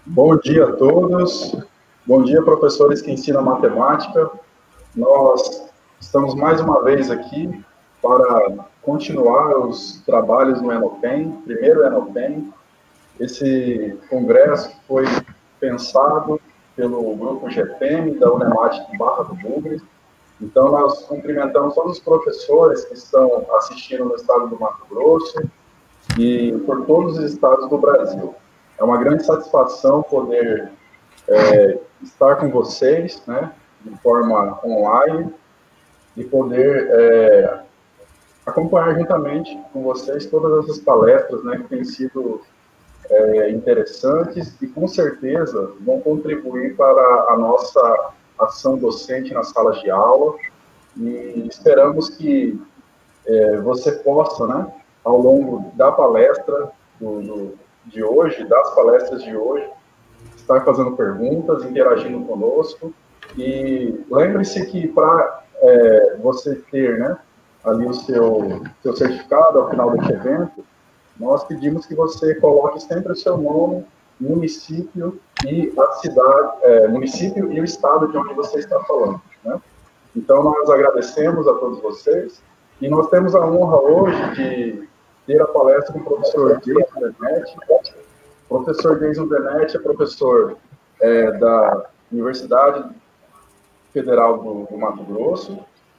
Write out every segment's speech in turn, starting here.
Bom dia a todos. Bom dia, professores que ensinam matemática. Nós estamos mais uma vez aqui para continuar os trabalhos no Enopen, primeiro Enopen. Esse congresso foi pensado pelo grupo GPM da Unemat de Barra do Bugres. Então, nós cumprimentamos todos os professores que estão assistindo no estado do Mato Grosso e por todos os estados do Brasil. É uma grande satisfação poder estar com vocês, né, de forma online, e poder acompanhar juntamente com vocês todas essas palestras, né, que têm sido interessantes e com certeza vão contribuir para a nossa ação docente nas salas de aula, e esperamos que você possa, né, ao longo da palestra de hoje, das palestras de hoje, estar fazendo perguntas, interagindo conosco. E lembre-se que para você ter, né, ali o seu certificado ao final deste evento, nós pedimos que você coloque sempre o seu nome, município e a cidade, município e o estado de onde você está falando, né? Então, nós agradecemos a todos vocês e nós temos a honra hoje de ter a palestra com o professor Jason Benetti. O professor Jason Benetti é professor da Universidade Federal do Mato Grosso.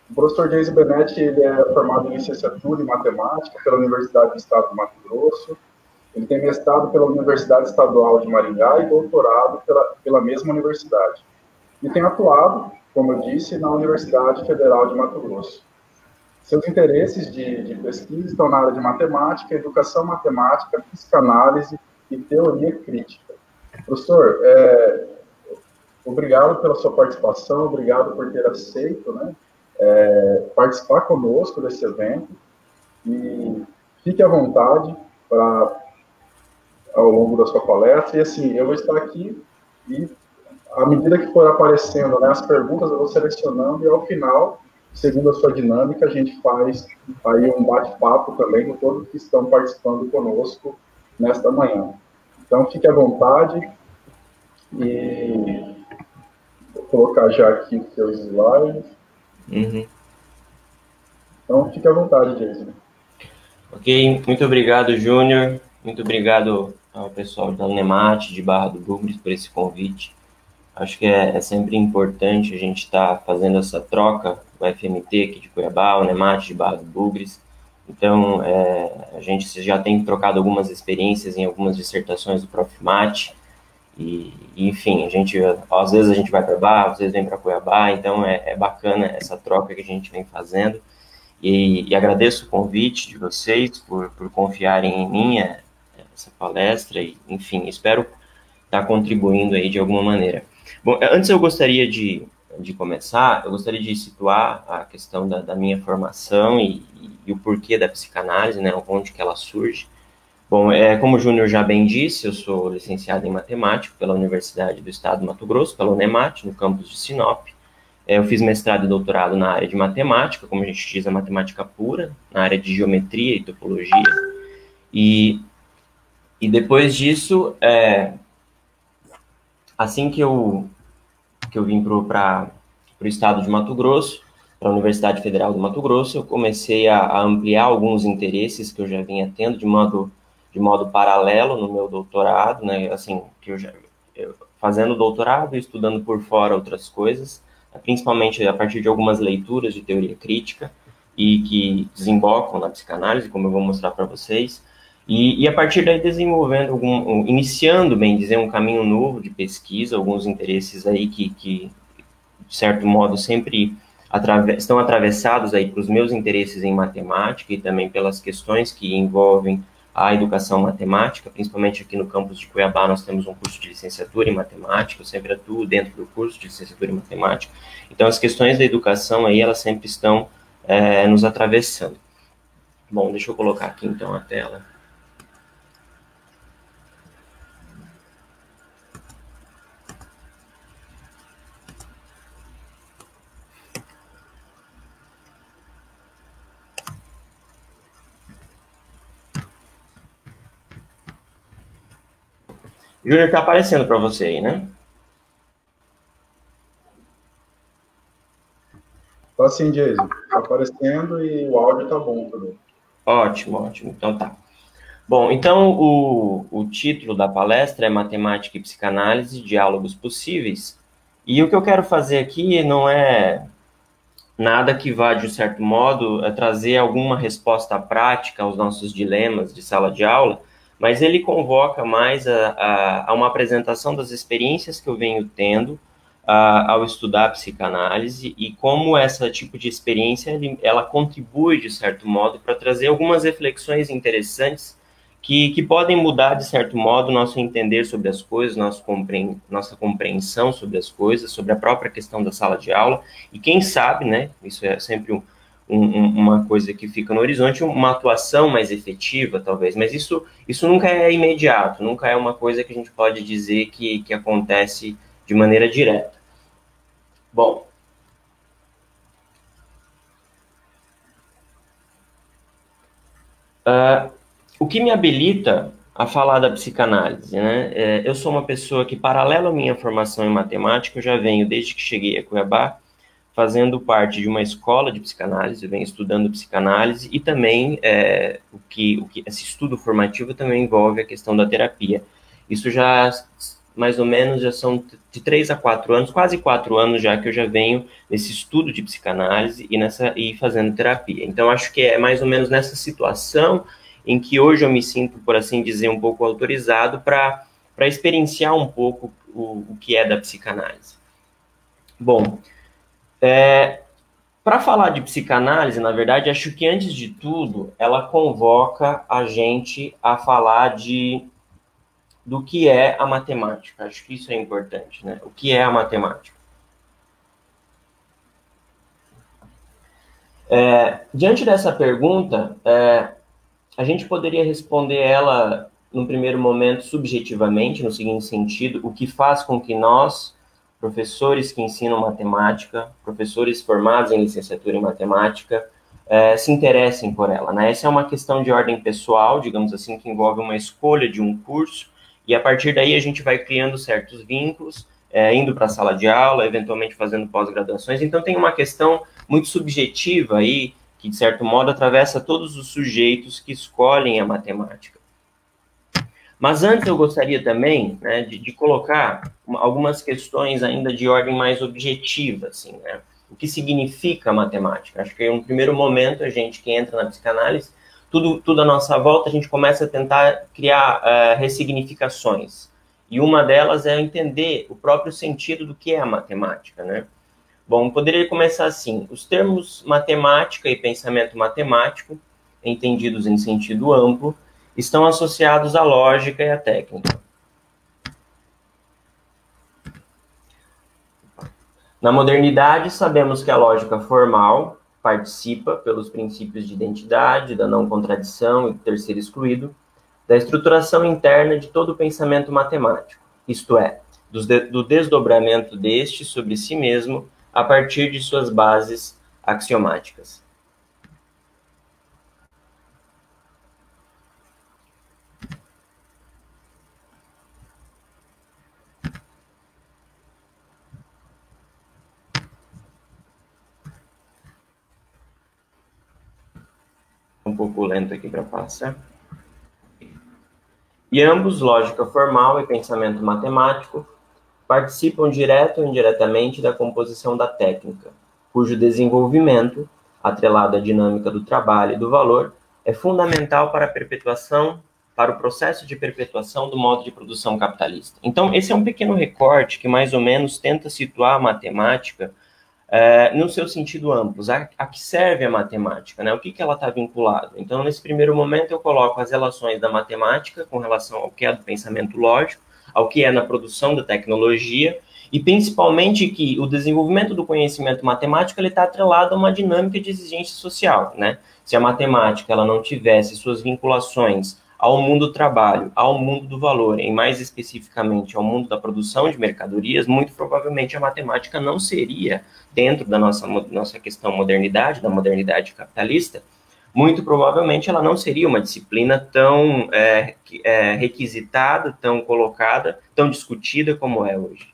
O professor Jason Benetti, ele é formado em licenciatura em matemática pela Universidade do Estado do Mato Grosso. Ele tem mestrado pela Universidade Estadual de Maringá e doutorado pela mesma universidade. E tem atuado, como eu disse, na Universidade Federal de Mato Grosso. Seus interesses de pesquisa estão na área de matemática, educação matemática, psicanálise e teoria crítica. Professor, obrigado pela sua participação, obrigado por ter aceito, né, participar conosco desse evento, e fique à vontade ao longo da sua palestra. E assim, eu vou estar aqui e, à medida que for aparecendo, né, as perguntas, eu vou selecionando e, ao final, segundo a sua dinâmica, a gente faz aí um bate-papo também com todos que estão participando conosco nesta manhã. Então, fique à vontade e vou colocar já aqui os seus slides. Então, fique à vontade, Jason. Ok, muito obrigado, Júnior. Muito obrigado ao pessoal da Unemat, de Barra do Bugres, por esse convite. Acho que é sempre importante a gente estar fazendo essa troca, o FMT aqui de Cuiabá, o Unemat de Barra do Bugres. Então, a gente já tem trocado algumas experiências em algumas dissertações do Prof. Mat, enfim, às vezes a gente vai para Barra, às vezes vem para Cuiabá, então é bacana essa troca que a gente vem fazendo. E agradeço o convite de vocês por confiarem em mim, essa palestra, e, enfim, espero estar contribuindo aí de alguma maneira. Bom, antes eu gostaria de começar, eu gostaria de situar a questão da minha formação e o porquê da psicanálise, né, onde que ela surge. Bom, como o Júnior já bem disse, eu sou licenciado em matemática pela Universidade do Estado do Mato Grosso, pela Unemat, no campus de Sinop. Eu fiz mestrado e doutorado na área de matemática, como a gente diz, a matemática pura, na área de geometria e topologia. E depois disso, assim que eu vim para o estado de Mato Grosso, para a Universidade Federal do Mato Grosso, eu comecei a ampliar alguns interesses que eu já vinha tendo de modo paralelo no meu doutorado, né? Assim, que eu fazendo doutorado e estudando por fora outras coisas, principalmente a partir de algumas leituras de teoria crítica e que desembocam na psicanálise, como eu vou mostrar para vocês. E a partir daí desenvolvendo iniciando, bem dizer, um caminho novo de pesquisa, alguns interesses aí que de certo modo sempre estão atravessados aí para os meus interesses em matemática e também pelas questões que envolvem a educação matemática, principalmente aqui no campus de Cuiabá nós temos um curso de licenciatura em matemática, eu sempre atuo dentro do curso de licenciatura em matemática, então as questões da educação aí elas sempre estão nos atravessando. Bom, deixa eu colocar aqui então a tela. Júnior, está aparecendo para você aí, né? Tá sim, Jason. Tá aparecendo e o áudio tá bom também. Ótimo, ótimo. Então tá. Bom, então o título da palestra é Matemática e Psicanálise, Diálogos Possíveis. E o que eu quero fazer aqui não é nada que vá, de um certo modo, trazer alguma resposta prática aos nossos dilemas de sala de aula, mas ele convoca mais a uma apresentação das experiências que eu venho tendo ao estudar psicanálise e como essa tipo de experiência ela contribui, de certo modo, para trazer algumas reflexões interessantes que podem mudar, de certo modo, nosso entender sobre as coisas, nossa compreensão sobre as coisas, sobre a própria questão da sala de aula, e quem sabe, né, isso é sempre uma coisa que fica no horizonte, uma atuação mais efetiva, talvez, mas isso nunca é imediato, nunca é uma coisa que a gente pode dizer que acontece de maneira direta. Bom, o que me habilita a falar da psicanálise, né? Eu sou uma pessoa que, paralelo à minha formação em matemática, eu já venho, desde que cheguei a Cuiabá, fazendo parte de uma escola de psicanálise, eu venho estudando psicanálise e também esse estudo formativo também envolve a questão da terapia. Isso já, mais ou menos, já são de 3 a 4 anos, quase 4 anos já que eu já venho nesse estudo de psicanálise e fazendo terapia. Então, acho que é mais ou menos nessa situação em que hoje eu me sinto, por assim dizer, um pouco autorizado para experienciar um pouco o que é da psicanálise. Bom, para falar de psicanálise, na verdade, acho que, antes de tudo, ela convoca a gente a falar do que é a matemática. Acho que isso é importante, né? O que é a matemática? Diante dessa pergunta, a gente poderia responder ela, num primeiro momento, subjetivamente, no seguinte sentido: o que faz com que nós, professores que ensinam matemática, professores formados em licenciatura em matemática, se interessem por ela, né? Essa é uma questão de ordem pessoal, digamos assim, que envolve uma escolha de um curso, e a partir daí a gente vai criando certos vínculos, indo para a sala de aula, eventualmente fazendo pós-graduações. Então tem uma questão muito subjetiva aí, que, de certo modo, atravessa todos os sujeitos que escolhem a matemática. Mas antes eu gostaria também, né, de colocar algumas questões ainda de ordem mais objetiva, assim, né? O que significa matemática? Acho que em um primeiro momento, a gente que entra na psicanálise, tudo à nossa volta, a gente começa a tentar criar ressignificações. E uma delas é entender o próprio sentido do que é a matemática, né? Bom, poderia começar assim: os termos matemática e pensamento matemático, entendidos em sentido amplo, estão associados à lógica e à técnica. Na modernidade, sabemos que a lógica formal participa, pelos princípios de identidade, da não contradição e do terceiro excluído, da estruturação interna de todo o pensamento matemático, isto é, do desdobramento deste sobre si mesmo a partir de suas bases axiomáticas. Um pouco lento aqui para passar. E ambos, lógica formal e pensamento matemático, participam direto ou indiretamente da composição da técnica, cujo desenvolvimento, atrelado à dinâmica do trabalho e do valor, é fundamental para o processo de perpetuação do modo de produção capitalista. Então, esse é um pequeno recorte que mais ou menos tenta situar a matemática no seu sentido amplo, a que serve a matemática, né? O que ela está vinculada. Então, nesse primeiro momento, eu coloco as relações da matemática com relação ao que é do pensamento lógico, ao que é na produção da tecnologia, e principalmente que o desenvolvimento do conhecimento matemático está atrelado a uma dinâmica de exigência social, né? Se a matemática ela não tivesse suas vinculações ao mundo do trabalho, ao mundo do valor, e mais especificamente ao mundo da produção de mercadorias, muito provavelmente a matemática não seria, dentro da nossa questão modernidade, da modernidade capitalista, muito provavelmente ela não seria uma disciplina tão requisitada, tão colocada, tão discutida como é hoje.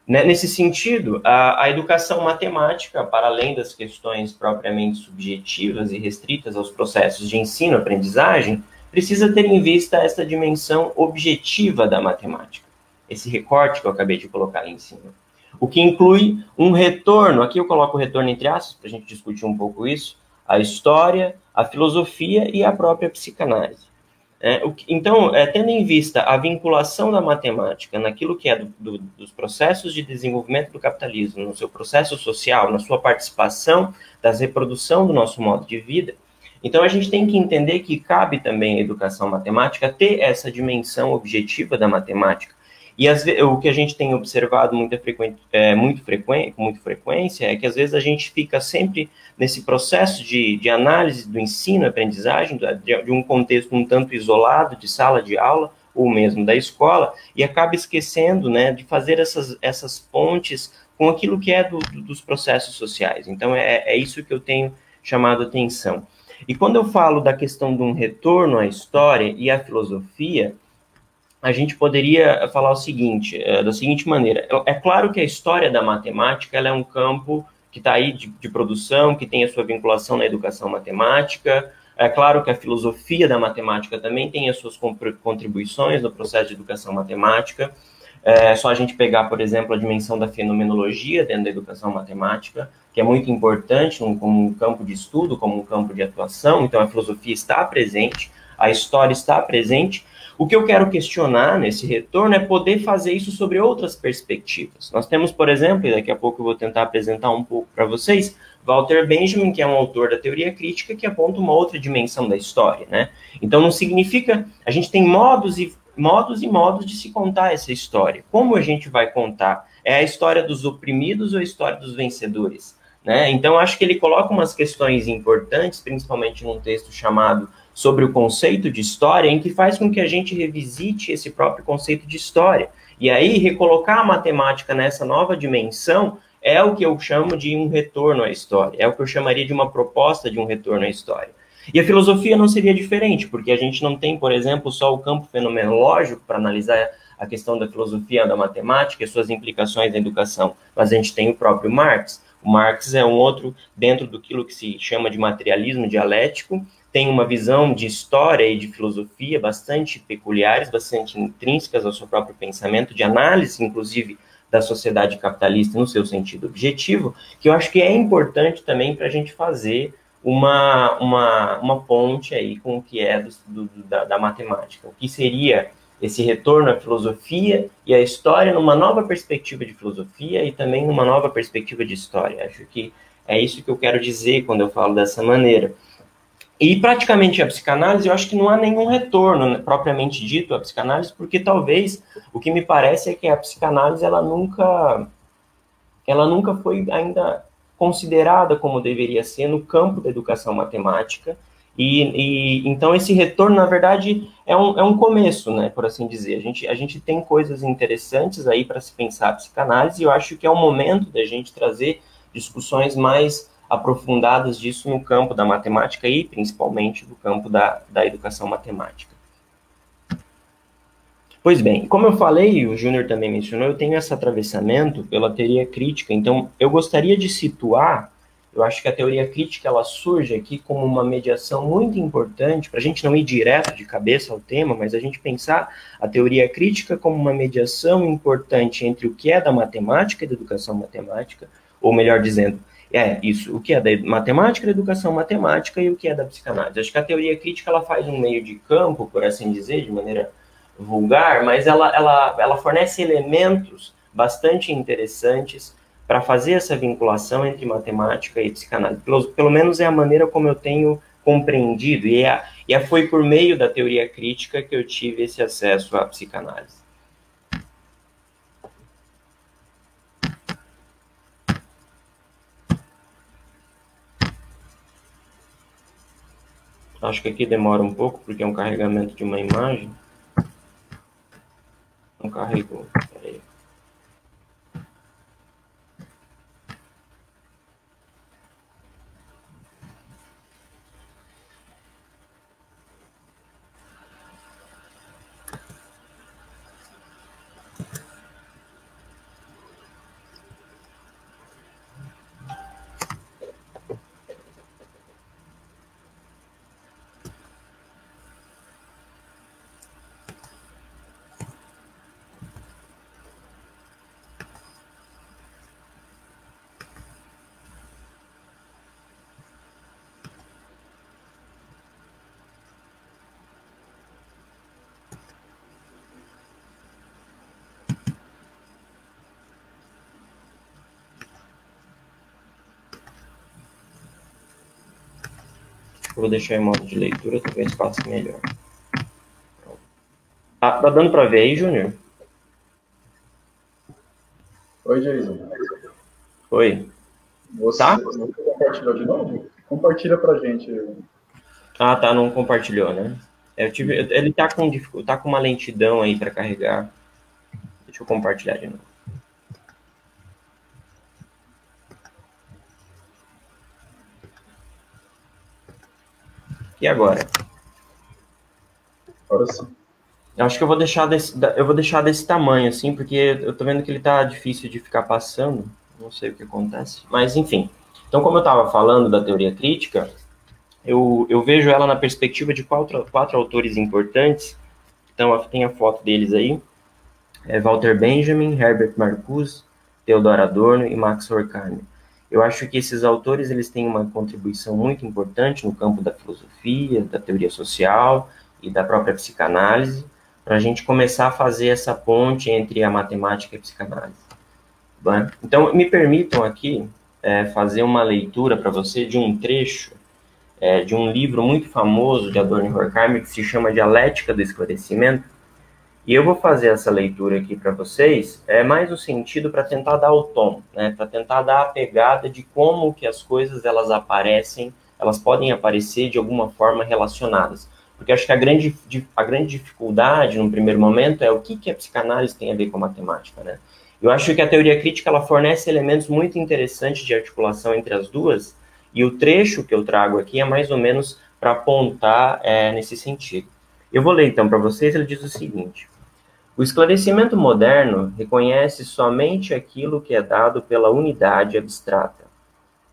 Nesse sentido, a educação matemática, para além das questões propriamente subjetivas e restritas aos processos de ensino-aprendizagem, precisa ter em vista essa dimensão objetiva da matemática, esse recorte que eu acabei de colocar ali em cima. O que inclui um retorno, aqui eu coloco o retorno entre aspas, para a gente discutir um pouco isso, a história, a filosofia e a própria psicanálise. Então, tendo em vista a vinculação da matemática naquilo que é dos processos de desenvolvimento do capitalismo, no seu processo social, na sua participação da reprodução do nosso modo de vida, então a gente tem que entender que cabe também à educação matemática ter essa dimensão objetiva da matemática. E o que a gente tem observado com muita frequência é que às vezes a gente fica sempre nesse processo de análise do ensino, aprendizagem, de um contexto um tanto isolado, de sala de aula, ou mesmo da escola, e acaba esquecendo, né, de fazer essas pontes com aquilo que é dos processos sociais. Então, é isso que eu tenho chamado a atenção. E quando eu falo da questão de um retorno à história e à filosofia, a gente poderia falar o seguinte, da seguinte maneira. É claro que a história da matemática ela é um campo que está aí de produção, que tem a sua vinculação na educação matemática. É claro que a filosofia da matemática também tem as suas contribuições no processo de educação matemática. É só a gente pegar, por exemplo, a dimensão da fenomenologia dentro da educação matemática, que é muito importante como um campo de estudo, como um campo de atuação. Então, a filosofia está presente, a história está presente. O que eu quero questionar nesse retorno é poder fazer isso sobre outras perspectivas. Nós temos, por exemplo, e daqui a pouco eu vou tentar apresentar um pouco para vocês, Walter Benjamin, que é um autor da teoria crítica, que aponta uma outra dimensão da história, né? Então, não significa... A gente tem modos e modos de se contar essa história. Como a gente vai contar? É a história dos oprimidos ou a história dos vencedores? Né? Então, acho que ele coloca umas questões importantes, principalmente num texto chamado Sobre o Conceito de História, em que faz com que a gente revisite esse próprio conceito de história. E aí, recolocar a matemática nessa nova dimensão é o que eu chamo de um retorno à história, é o que eu chamaria de uma proposta de um retorno à história. E a filosofia não seria diferente, porque a gente não tem, por exemplo, só o campo fenomenológico para analisar a questão da filosofia, da matemática e suas implicações na educação, mas a gente tem o próprio Marx. O Marx é um outro, dentro daquilo que se chama de materialismo dialético, tem uma visão de história e de filosofia bastante peculiares, bastante intrínsecas ao seu próprio pensamento, de análise, inclusive, da sociedade capitalista no seu sentido objetivo, que eu acho que é importante também para a gente fazer uma ponte aí com o que é da matemática. O que seria esse retorno à filosofia e à história numa nova perspectiva de filosofia e também numa nova perspectiva de história. Acho que é isso que eu quero dizer quando eu falo dessa maneira. E praticamente a psicanálise, eu acho que não há nenhum retorno, né, propriamente dito à psicanálise, porque talvez o que me parece é que a psicanálise ela nunca foi ainda considerada como deveria ser no campo da educação matemática, e então esse retorno, na verdade, é um começo, né, por assim dizer. A gente tem coisas interessantes aí para se pensar a psicanálise, e eu acho que é o momento da gente trazer discussões mais aprofundadas disso no campo da matemática e, principalmente, do campo da educação matemática. Pois bem, como eu falei, o Júnior também mencionou, eu tenho esse atravessamento pela teoria crítica, então eu gostaria de situar, eu acho que a teoria crítica ela surge aqui como uma mediação muito importante, para a gente não ir direto de cabeça ao tema, mas a gente pensar a teoria crítica como uma mediação importante entre o que é da matemática e da educação matemática, ou melhor dizendo, o que é da matemática, da educação matemática e o que é da psicanálise. Acho que a teoria crítica ela faz um meio de campo, por assim dizer, de maneira vulgar, mas ela fornece elementos bastante interessantes para fazer essa vinculação entre matemática e psicanálise. Pelo menos é a maneira como eu tenho compreendido, e foi por meio da teoria crítica que eu tive esse acesso à psicanálise. Acho que aqui demora um pouco, porque é um carregamento de uma imagem. Não carregou. Peraí. que eu vou deixar em modo de leitura, talvez passe melhor. Tá dando para ver aí, Júnior? Oi, Jason. Oi. Você Tá? compartilhou de novo? Compartilha pra gente. Ah, tá, não compartilhou, né? Ele tá com uma lentidão aí para carregar. Deixa eu compartilhar de novo. E agora? Agora sim. Eu acho que eu vou deixar desse tamanho, assim, porque eu tô vendo que ele tá difícil de ficar passando. Não sei o que acontece. Mas, enfim. Então, como eu estava falando da teoria crítica, eu vejo ela na perspectiva de quatro autores importantes. Então, tem a foto deles aí. Walter Benjamin, Herbert Marcuse, Theodor Adorno e Max Horkheimer. Eu acho que esses autores eles têm uma contribuição muito importante no campo da filosofia, da teoria social e da própria psicanálise, para a gente começar a fazer essa ponte entre a matemática e a psicanálise. Bem, então, me permitam aqui fazer uma leitura para você de um trecho de um livro muito famoso de Adorno e Horkheimer que se chama Dialética do Esclarecimento. E eu vou fazer essa leitura aqui para vocês, mais no sentido para tentar dar o tom, né? Para tentar dar a pegada de como que as coisas elas aparecem, elas podem aparecer de alguma forma relacionadas. Porque acho que a grande dificuldade, num primeiro momento, é o que a psicanálise tem a ver com a matemática, né? Eu acho que a teoria crítica ela fornece elementos muito interessantes de articulação entre as duas, e o trecho que eu trago aqui é mais ou menos para apontar nesse sentido. Eu vou ler então para vocês, ele diz o seguinte: o esclarecimento moderno reconhece somente aquilo que é dado pela unidade abstrata.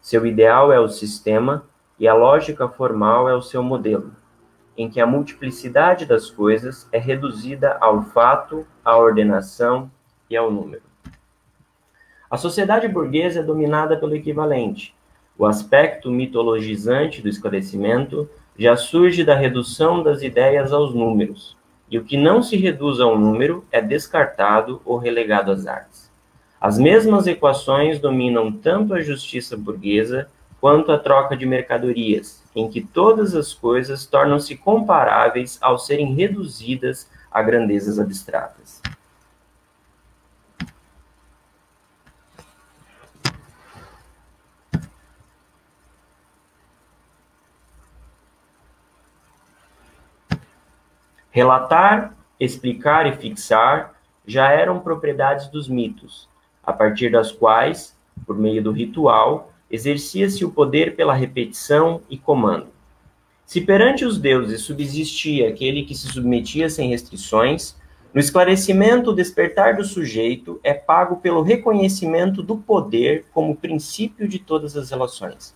Seu ideal é o sistema e a lógica formal é o seu modelo, em que a multiplicidade das coisas é reduzida ao fato, à ordenação e ao número. A sociedade burguesa é dominada pelo equivalente. O aspecto mitologizante do esclarecimento já surge da redução das ideias aos números, e o que não se reduz a um número é descartado ou relegado às artes. As mesmas equações dominam tanto a justiça burguesa quanto a troca de mercadorias, em que todas as coisas tornam-se comparáveis ao serem reduzidas a grandezas abstratas. Relatar, explicar e fixar já eram propriedades dos mitos, a partir das quais, por meio do ritual, exercia-se o poder pela repetição e comando. Se perante os deuses subsistia aquele que se submetia sem restrições, no esclarecimento o despertar do sujeito é pago pelo reconhecimento do poder como princípio de todas as relações.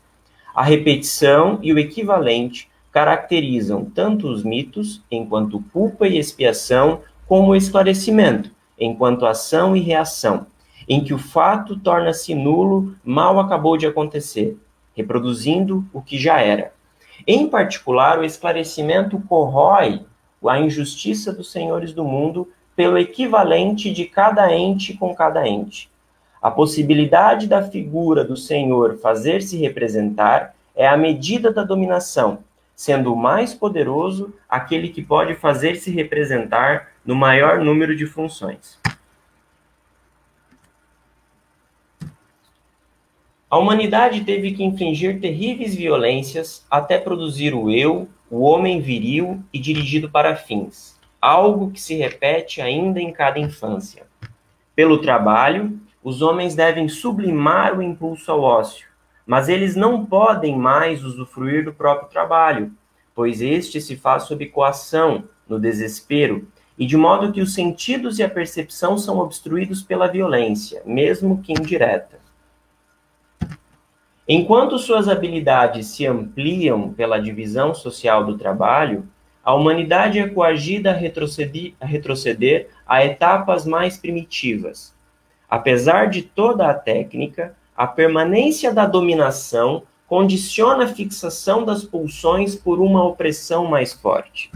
A repetição e o equivalente caracterizam tanto os mitos, enquanto culpa e expiação, como o esclarecimento, enquanto ação e reação, em que o fato torna-se nulo mal acabou de acontecer, reproduzindo o que já era. Em particular, o esclarecimento corrói a injustiça dos senhores do mundo pelo equivalente de cada ente com cada ente. A possibilidade da figura do Senhor fazer-se representar é a medida da dominação, sendo o mais poderoso aquele que pode fazer-se representar no maior número de funções. A humanidade teve que infligir terríveis violências até produzir o eu, o homem viril e dirigido para fins, algo que se repete ainda em cada infância. Pelo trabalho, os homens devem sublimar o impulso ao ócio, mas eles não podem mais usufruir do próprio trabalho, pois este se faz sob coação, no desespero, e de modo que os sentidos e a percepção são obstruídos pela violência, mesmo que indireta. Enquanto suas habilidades se ampliam pela divisão social do trabalho, a humanidade é coagida a retroceder a etapas mais primitivas. Apesar de toda a técnica, a permanência da dominação condiciona a fixação das pulsões por uma opressão mais forte.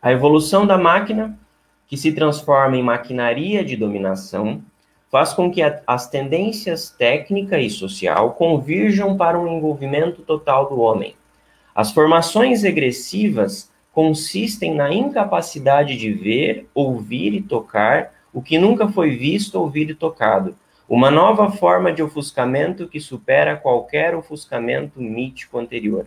A evolução da máquina que se transforma em maquinaria de dominação, faz com que as tendências técnica e social convirjam para um envolvimento total do homem. As formações regressivas consistem na incapacidade de ver, ouvir e tocar o que nunca foi visto, ouvido e tocado. Uma nova forma de ofuscamento que supera qualquer ofuscamento mítico anterior.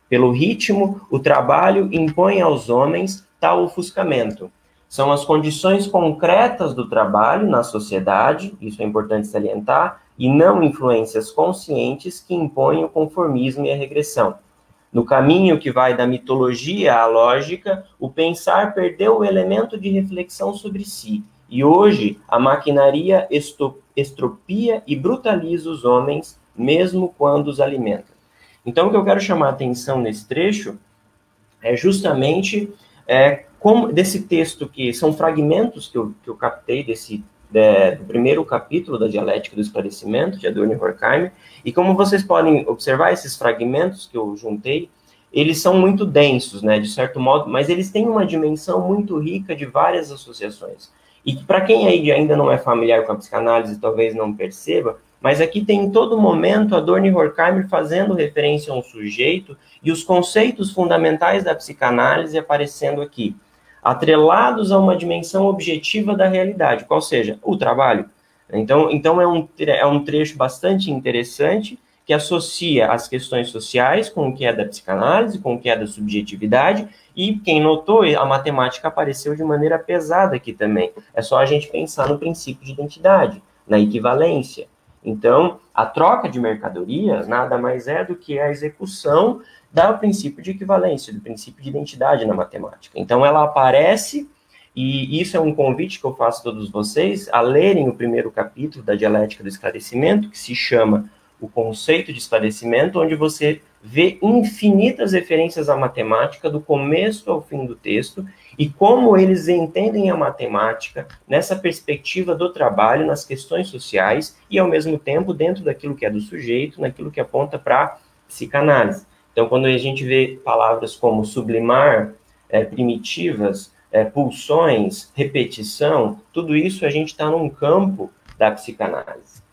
Pelo ritmo, o trabalho impõe aos homens tal ofuscamento. São as condições concretas do trabalho na sociedade, isso é importante salientar, e não influências conscientes que impõem o conformismo e a regressão. No caminho que vai da mitologia à lógica, o pensar perdeu o elemento de reflexão sobre si, e hoje a maquinaria estropia e brutaliza os homens, mesmo quando os alimenta. Então, o que eu quero chamar a atenção nesse trecho é justamente desse texto, que são fragmentos que eu captei do primeiro capítulo da Dialética do Esclarecimento, de Adorno e Horkheimer, e como vocês podem observar, esses fragmentos que eu juntei, eles são muito densos, né, de certo modo, mas eles têm uma dimensão muito rica de várias associações. E para quem aí ainda não é familiar com a psicanálise, talvez não perceba, mas aqui tem em todo momento Adorno e Horkheimer fazendo referência a um sujeito e os conceitos fundamentais da psicanálise aparecendo aqui, atrelados a uma dimensão objetiva da realidade, qual seja, o trabalho. Então é um trecho bastante interessante que associa as questões sociais com o que é da psicanálise, com o que é da subjetividade, e quem notou, a matemática apareceu de maneira pesada aqui também. É só a gente pensar no princípio de identidade, na equivalência. Então, a troca de mercadoria nada mais é do que a execução do princípio de equivalência, do princípio de identidade na matemática. Então, ela aparece, e isso é um convite que eu faço a todos vocês, a lerem o primeiro capítulo da Dialética do Esclarecimento, que se chama O Conceito de Esclarecimento, onde você vê infinitas referências à matemática, do começo ao fim do texto, e como eles entendem a matemática nessa perspectiva do trabalho, nas questões sociais, e ao mesmo tempo dentro daquilo que é do sujeito, naquilo que aponta para a psicanálise. Então, quando a gente vê palavras como sublimar, primitivas, pulsões, repetição, tudo isso a gente está num campo da psicanálise.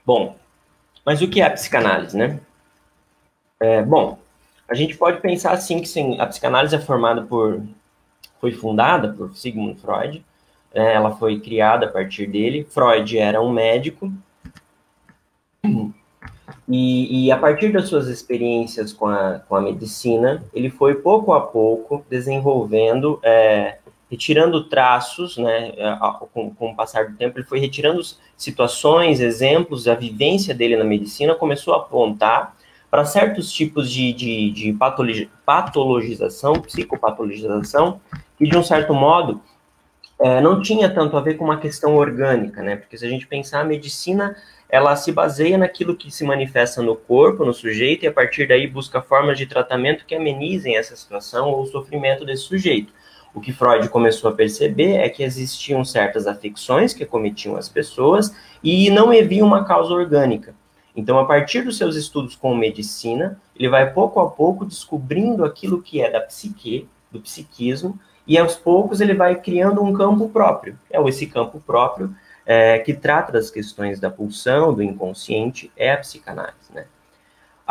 Bom, mas o que é a psicanálise, né? Bom, a gente pode pensar assim que sim, a psicanálise foi fundada por Sigmund Freud, ela foi criada a partir dele. Freud era um médico e a partir das suas experiências com a medicina, ele foi pouco a pouco desenvolvendo, retirando traços, né, com o passar do tempo, ele foi retirando situações, exemplos, a vivência dele na medicina começou a apontar para certos tipos de patologização, psicopatologização, que de um certo modo não tinha tanto a ver com uma questão orgânica, né, porque se a gente pensar, a medicina, ela se baseia naquilo que se manifesta no corpo, no sujeito, e a partir daí busca formas de tratamento que amenizem essa situação ou o sofrimento desse sujeito. O que Freud começou a perceber é que existiam certas afecções que acometiam as pessoas e não havia uma causa orgânica. Então, a partir dos seus estudos com medicina, ele vai pouco a pouco descobrindo aquilo que é da psique, do psiquismo, e aos poucos ele vai criando um campo próprio. Esse campo próprio que trata das questões da pulsão, do inconsciente, é a psicanálise, né?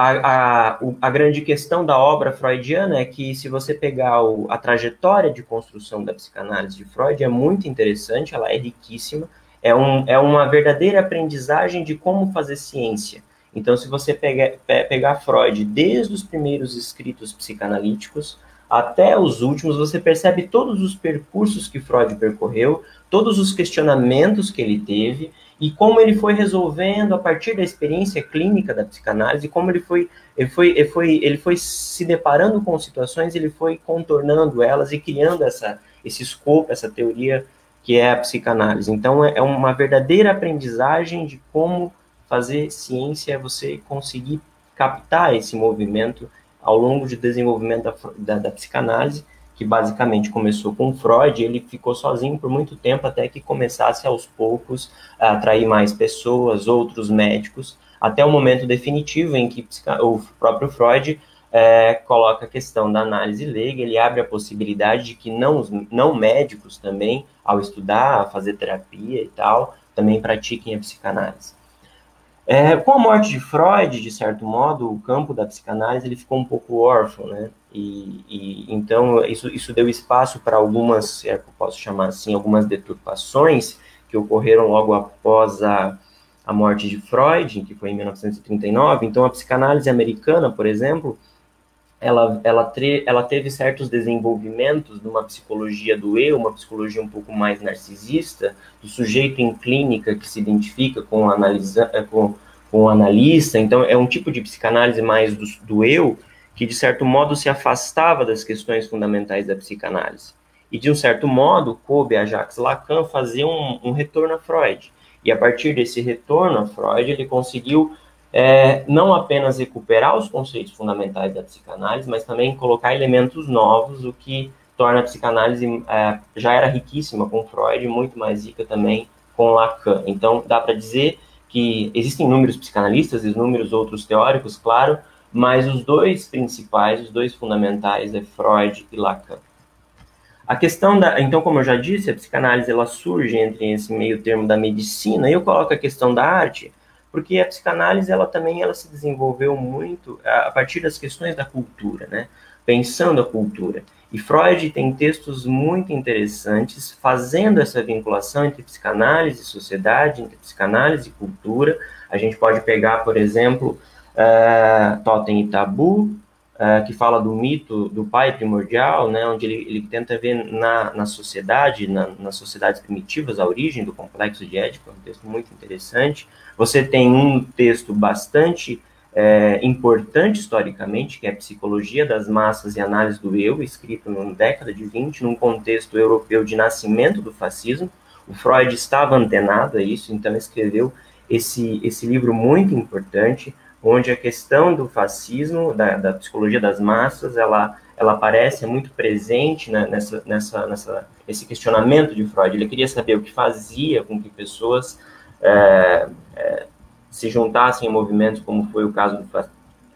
A grande questão da obra freudiana é que, se você pegar a trajetória de construção da psicanálise de Freud, é muito interessante, ela é riquíssima, é uma verdadeira aprendizagem de como fazer ciência. Então, se você pegar Freud desde os primeiros escritos psicanalíticos até os últimos, você percebe todos os percursos que Freud percorreu, todos os questionamentos que ele teve, e como ele foi resolvendo a partir da experiência clínica da psicanálise, como ele foi se deparando com situações, ele foi contornando elas e criando esse escopo, essa teoria que é a psicanálise. Então, é uma verdadeira aprendizagem de como fazer ciência, você conseguir captar esse movimento ao longo do desenvolvimento da psicanálise, que basicamente começou com Freud, ele ficou sozinho por muito tempo, até que começasse aos poucos a atrair mais pessoas, outros médicos, até o momento definitivo em que o próprio Freud coloca a questão da análise leiga, ele abre a possibilidade de que não médicos também, ao estudar, a fazer terapia e tal, também pratiquem a psicanálise. Com a morte de Freud, de certo modo, o campo da psicanálise ele ficou um pouco órfão, né? Então isso deu espaço para algumas, eu posso chamar assim, algumas deturpações que ocorreram logo após a morte de Freud, que foi em 1939. Então a psicanálise americana, por exemplo, ela teve certos desenvolvimentos de uma psicologia do eu, uma psicologia um pouco mais narcisista, do sujeito em clínica que se identifica com o analista. Então, é um tipo de psicanálise mais do eu, que, de certo modo, se afastava das questões fundamentais da psicanálise. E, de um certo modo, coube a Jacques Lacan fazer um retorno a Freud. E, a partir desse retorno a Freud, ele conseguiu não apenas recuperar os conceitos fundamentais da psicanálise, mas também colocar elementos novos, o que torna a psicanálise já era riquíssima com Freud, muito mais rica também com Lacan. Então, dá para dizer que existem inúmeros psicanalistas, inúmeros outros teóricos, claro, mas os dois principais, os dois fundamentais é Freud e Lacan. A questão então, como eu já disse, a psicanálise ela surge entre esse meio termo da medicina, e eu coloco a questão da arte, porque a psicanálise ela se desenvolveu muito a partir das questões da cultura, né? Pensando a cultura. E Freud tem textos muito interessantes fazendo essa vinculação entre psicanálise e sociedade, entre psicanálise e cultura. A gente pode pegar, por exemplo, Totem e Tabu, que fala do mito do pai primordial, né, onde ele tenta ver na sociedade, nas sociedades primitivas, a origem do complexo de Édipo. É um texto muito interessante. Você tem um texto bastante importante historicamente, que é a Psicologia das Massas e Análise do Eu, escrito na década de 20, num contexto europeu de nascimento do fascismo. O Freud estava antenado a isso, então escreveu esse livro muito importante, onde a questão do fascismo, da psicologia das massas, ela aparece, é muito presente, né, nesse questionamento de Freud. Ele queria saber o que fazia com que pessoas se juntassem a movimentos, como foi o caso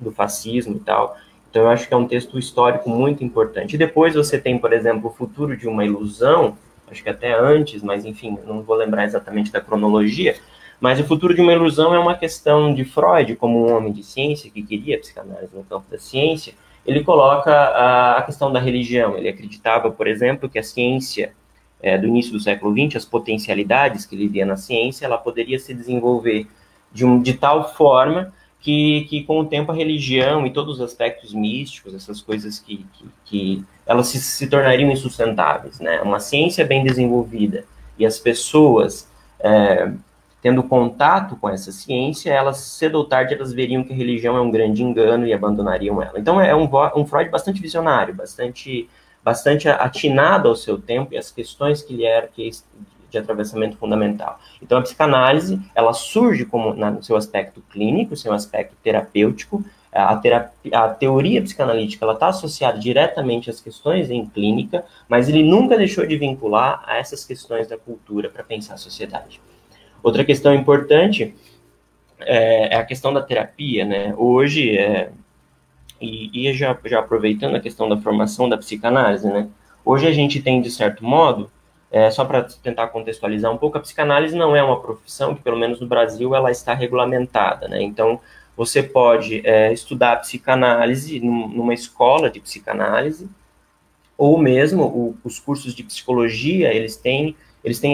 do fascismo e tal. Então, eu acho que é um texto histórico muito importante. E depois você tem, por exemplo, O Futuro de uma Ilusão, acho que até antes, mas, enfim, não vou lembrar exatamente da cronologia, mas O Futuro de uma Ilusão é uma questão de Freud, como um homem de ciência que queria psicanálise no campo da ciência. Ele coloca a questão da religião. Ele acreditava, por exemplo, que a ciência do início do século XX, as potencialidades que ele via na ciência, ela poderia se desenvolver de tal forma que com o tempo a religião e todos os aspectos místicos, essas coisas que elas se tornariam insustentáveis, né? Uma ciência bem desenvolvida e as pessoas tendo contato com essa ciência, elas, cedo ou tarde, elas veriam que a religião é um grande engano e abandonariam ela. Então, é um Freud bastante visionário, bastante atinado ao seu tempo e às questões que ele era de atravessamento fundamental. Então, a psicanálise, ela surge no seu aspecto clínico, seu aspecto terapêutico. A teoria psicanalítica, ela está associada diretamente às questões em clínica, mas ele nunca deixou de vincular a essas questões da cultura para pensar a sociedade. Outra questão importante é a questão da terapia, né? Hoje, já aproveitando a questão da formação da psicanálise, né? Hoje a gente tem, de certo modo, só para tentar contextualizar um pouco, a psicanálise não é uma profissão que, pelo menos no Brasil, ela está regulamentada, né? Então, você pode estudar psicanálise numa escola de psicanálise, ou mesmo os cursos de psicologia, eles têm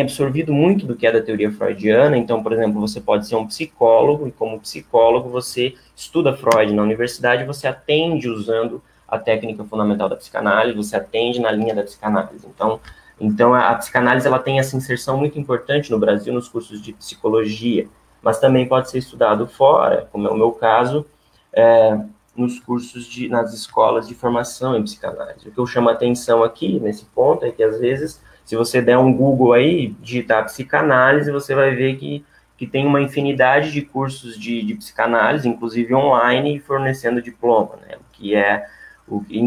absorvido muito do que é da teoria freudiana. Então, por exemplo, você pode ser um psicólogo, e como psicólogo você estuda Freud na universidade, você atende usando a técnica fundamental da psicanálise, você atende na linha da psicanálise. Então a psicanálise ela tem essa inserção muito importante no Brasil, nos cursos de psicologia, mas também pode ser estudado fora, como é o meu caso, nos cursos nas escolas de formação em psicanálise. O que eu chamo a atenção aqui, nesse ponto, é que, às vezes, se você der um Google aí, digitar psicanálise, você vai ver que tem uma infinidade de cursos de psicanálise, inclusive online, fornecendo diploma, né? Que é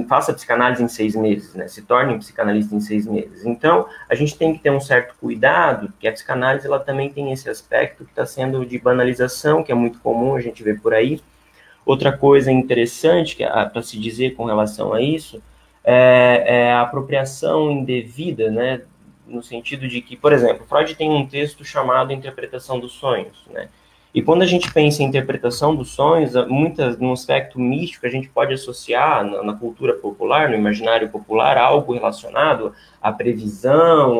faça psicanálise em 6 meses, né? Se torne um psicanalista em 6 meses. Então, a gente tem que ter um certo cuidado, que a psicanálise ela também tem esse aspecto que está sendo de banalização, que é muito comum a gente ver por aí. Outra coisa interessante para se dizer com relação a isso é a apropriação indevida, né? No sentido de que, por exemplo, Freud tem um texto chamado Interpretação dos Sonhos, né? E quando a gente pensa em interpretação dos sonhos, no aspecto místico, a gente pode associar na cultura popular, no imaginário popular, algo relacionado à previsão,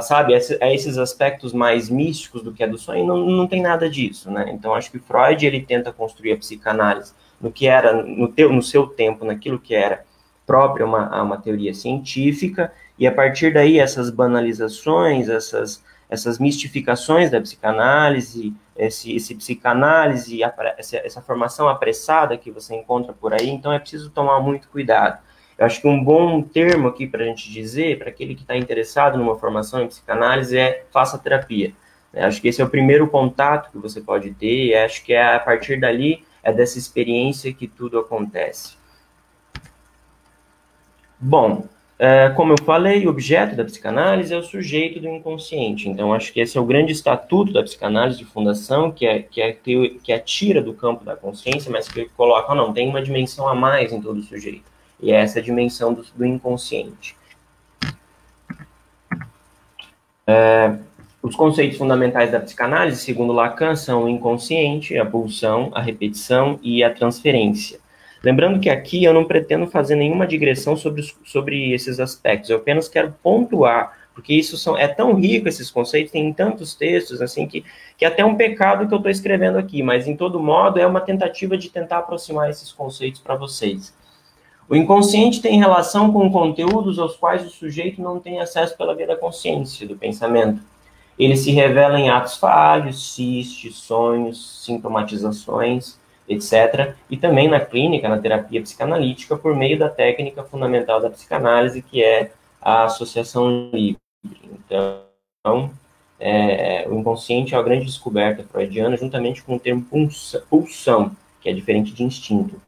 sabe, a esses aspectos mais místicos do que é do sonho, não tem nada disso, né? Então, acho que Freud, ele tenta construir a psicanálise no que era, no seu tempo, naquilo que era próprio a uma teoria científica, e a partir daí, essas banalizações, essas mistificações da psicanálise, esse psicanálise, essa formação apressada que você encontra por aí, então é preciso tomar muito cuidado. Eu acho que um bom termo aqui para a gente dizer, para aquele que está interessado numa formação em psicanálise, é faça terapia. Eu acho que esse é o primeiro contato que você pode ter, e acho que a partir dali, é dessa experiência que tudo acontece. Bom, como eu falei, o objeto da psicanálise é o sujeito do inconsciente. Então, acho que esse é o grande estatuto da psicanálise de fundação, que a tira do campo da consciência, mas que coloca, não, tem uma dimensão a mais em todo o sujeito. E é essa dimensão do inconsciente. Os conceitos fundamentais da psicanálise, segundo Lacan, são o inconsciente, a pulsão, a repetição e a transferência. Lembrando que aqui eu não pretendo fazer nenhuma digressão sobre esses aspectos, eu apenas quero pontuar, porque é tão rico esses conceitos, tem tantos textos, assim, que é até um pecado que eu estou escrevendo aqui, mas, em todo modo, é uma tentativa de tentar aproximar esses conceitos para vocês. O inconsciente tem relação com conteúdos aos quais o sujeito não tem acesso pela via da consciência, do pensamento. Ele se revela em atos falhos, cistes, sonhos, sintomatizações, etc. E também na clínica, na terapia psicanalítica, por meio da técnica fundamental da psicanálise, que é a associação livre. Então, o inconsciente é uma grande descoberta freudiana, juntamente com o termo pulsão, que é diferente de instinto.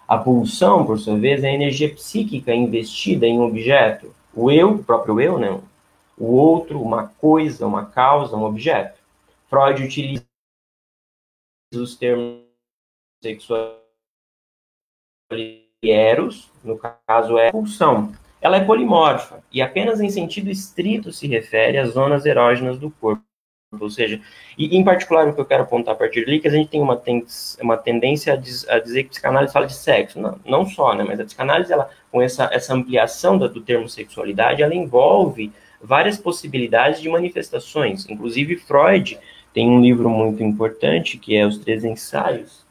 A pulsão, por sua vez, é a energia psíquica investida em um objeto. O eu, o próprio eu, né? O outro, uma coisa, uma causa, um objeto. Freud utiliza os termos sexual e eros, no caso é pulsão. Ela é polimorfa e apenas em sentido estrito se refere às zonas erógenas do corpo. Ou seja, e em particular o que eu quero apontar a partir dali, que a gente tem uma tendência a dizer que a psicanálise fala de sexo. Não só, né, mas a psicanálise, ela, com essa ampliação do termo sexualidade, ela envolve várias possibilidades de manifestações. Inclusive, Freud tem um livro muito importante, que é Os Três Ensaios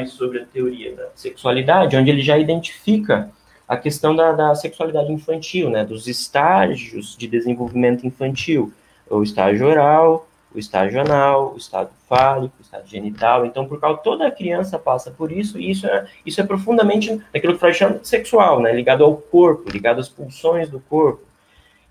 sobre a teoria da sexualidade, onde ele já identifica a questão da sexualidade infantil, né, dos estágios de desenvolvimento infantil, o estágio oral, o estágio anal, o estado fálico, o estado genital. Então, por causa toda a criança passa por isso, e isso é profundamente aquilo que Freud chama de sexual, né, ligado ao corpo, ligado às pulsões do corpo.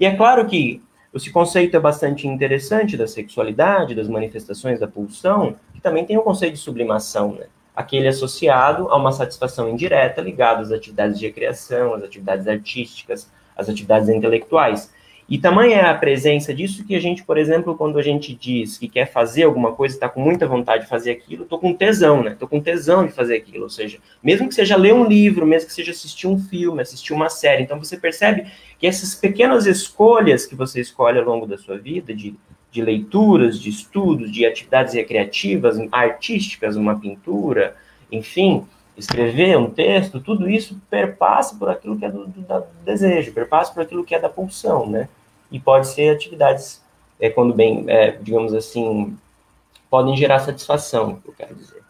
E é claro que esse conceito é bastante interessante da sexualidade, das manifestações da pulsão, que também tem o conceito de sublimação, né? Aquele associado a uma satisfação indireta ligada às atividades de recreação, às atividades artísticas, às atividades intelectuais. E tamanha é a presença disso que a gente, por exemplo, quando a gente diz que quer fazer alguma coisa, está com muita vontade de fazer aquilo, estou com tesão, né? Estou com tesão de fazer aquilo. Ou seja, mesmo que seja ler um livro, mesmo que seja assistir um filme, assistir uma série. Então, você percebe que essas pequenas escolhas que você escolhe ao longo da sua vida, de leituras, de estudos, de atividades recreativas, artísticas, uma pintura, enfim, escrever um texto, tudo isso perpassa por aquilo que é do desejo, perpassa por aquilo que é da pulsão, né? E pode ser atividades, quando bem, digamos assim, podem gerar satisfação, eu quero dizer.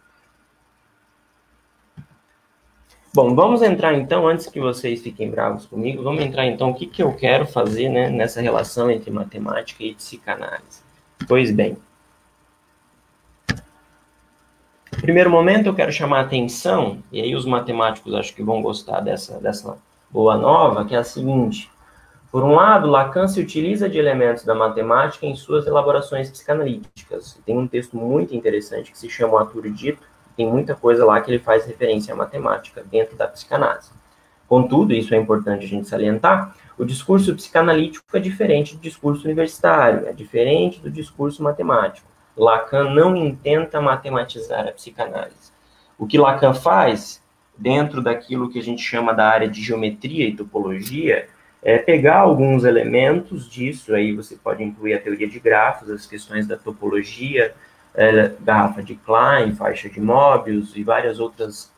Bom, vamos entrar então, antes que vocês fiquem bravos comigo, vamos entrar então o que eu quero fazer, né, nessa relação entre matemática e psicanálise. Pois bem, no primeiro momento eu quero chamar a atenção, e aí os matemáticos acho que vão gostar dessa boa nova, que é a seguinte. Por um lado, Lacan se utiliza de elementos da matemática em suas elaborações psicanalíticas. Tem um texto muito interessante que se chama O Ato Dito, tem muita coisa lá que ele faz referência à matemática dentro da psicanálise. Contudo, isso é importante a gente salientar, o discurso psicanalítico é diferente do discurso universitário, é diferente do discurso matemático. Lacan não intenta matematizar a psicanálise. O que Lacan faz, dentro daquilo que a gente chama da área de geometria e topologia, é pegar alguns elementos disso, aí você pode incluir a teoria de grafos, as questões da topologia, garrafa de Klein, faixa de Möbius e várias outras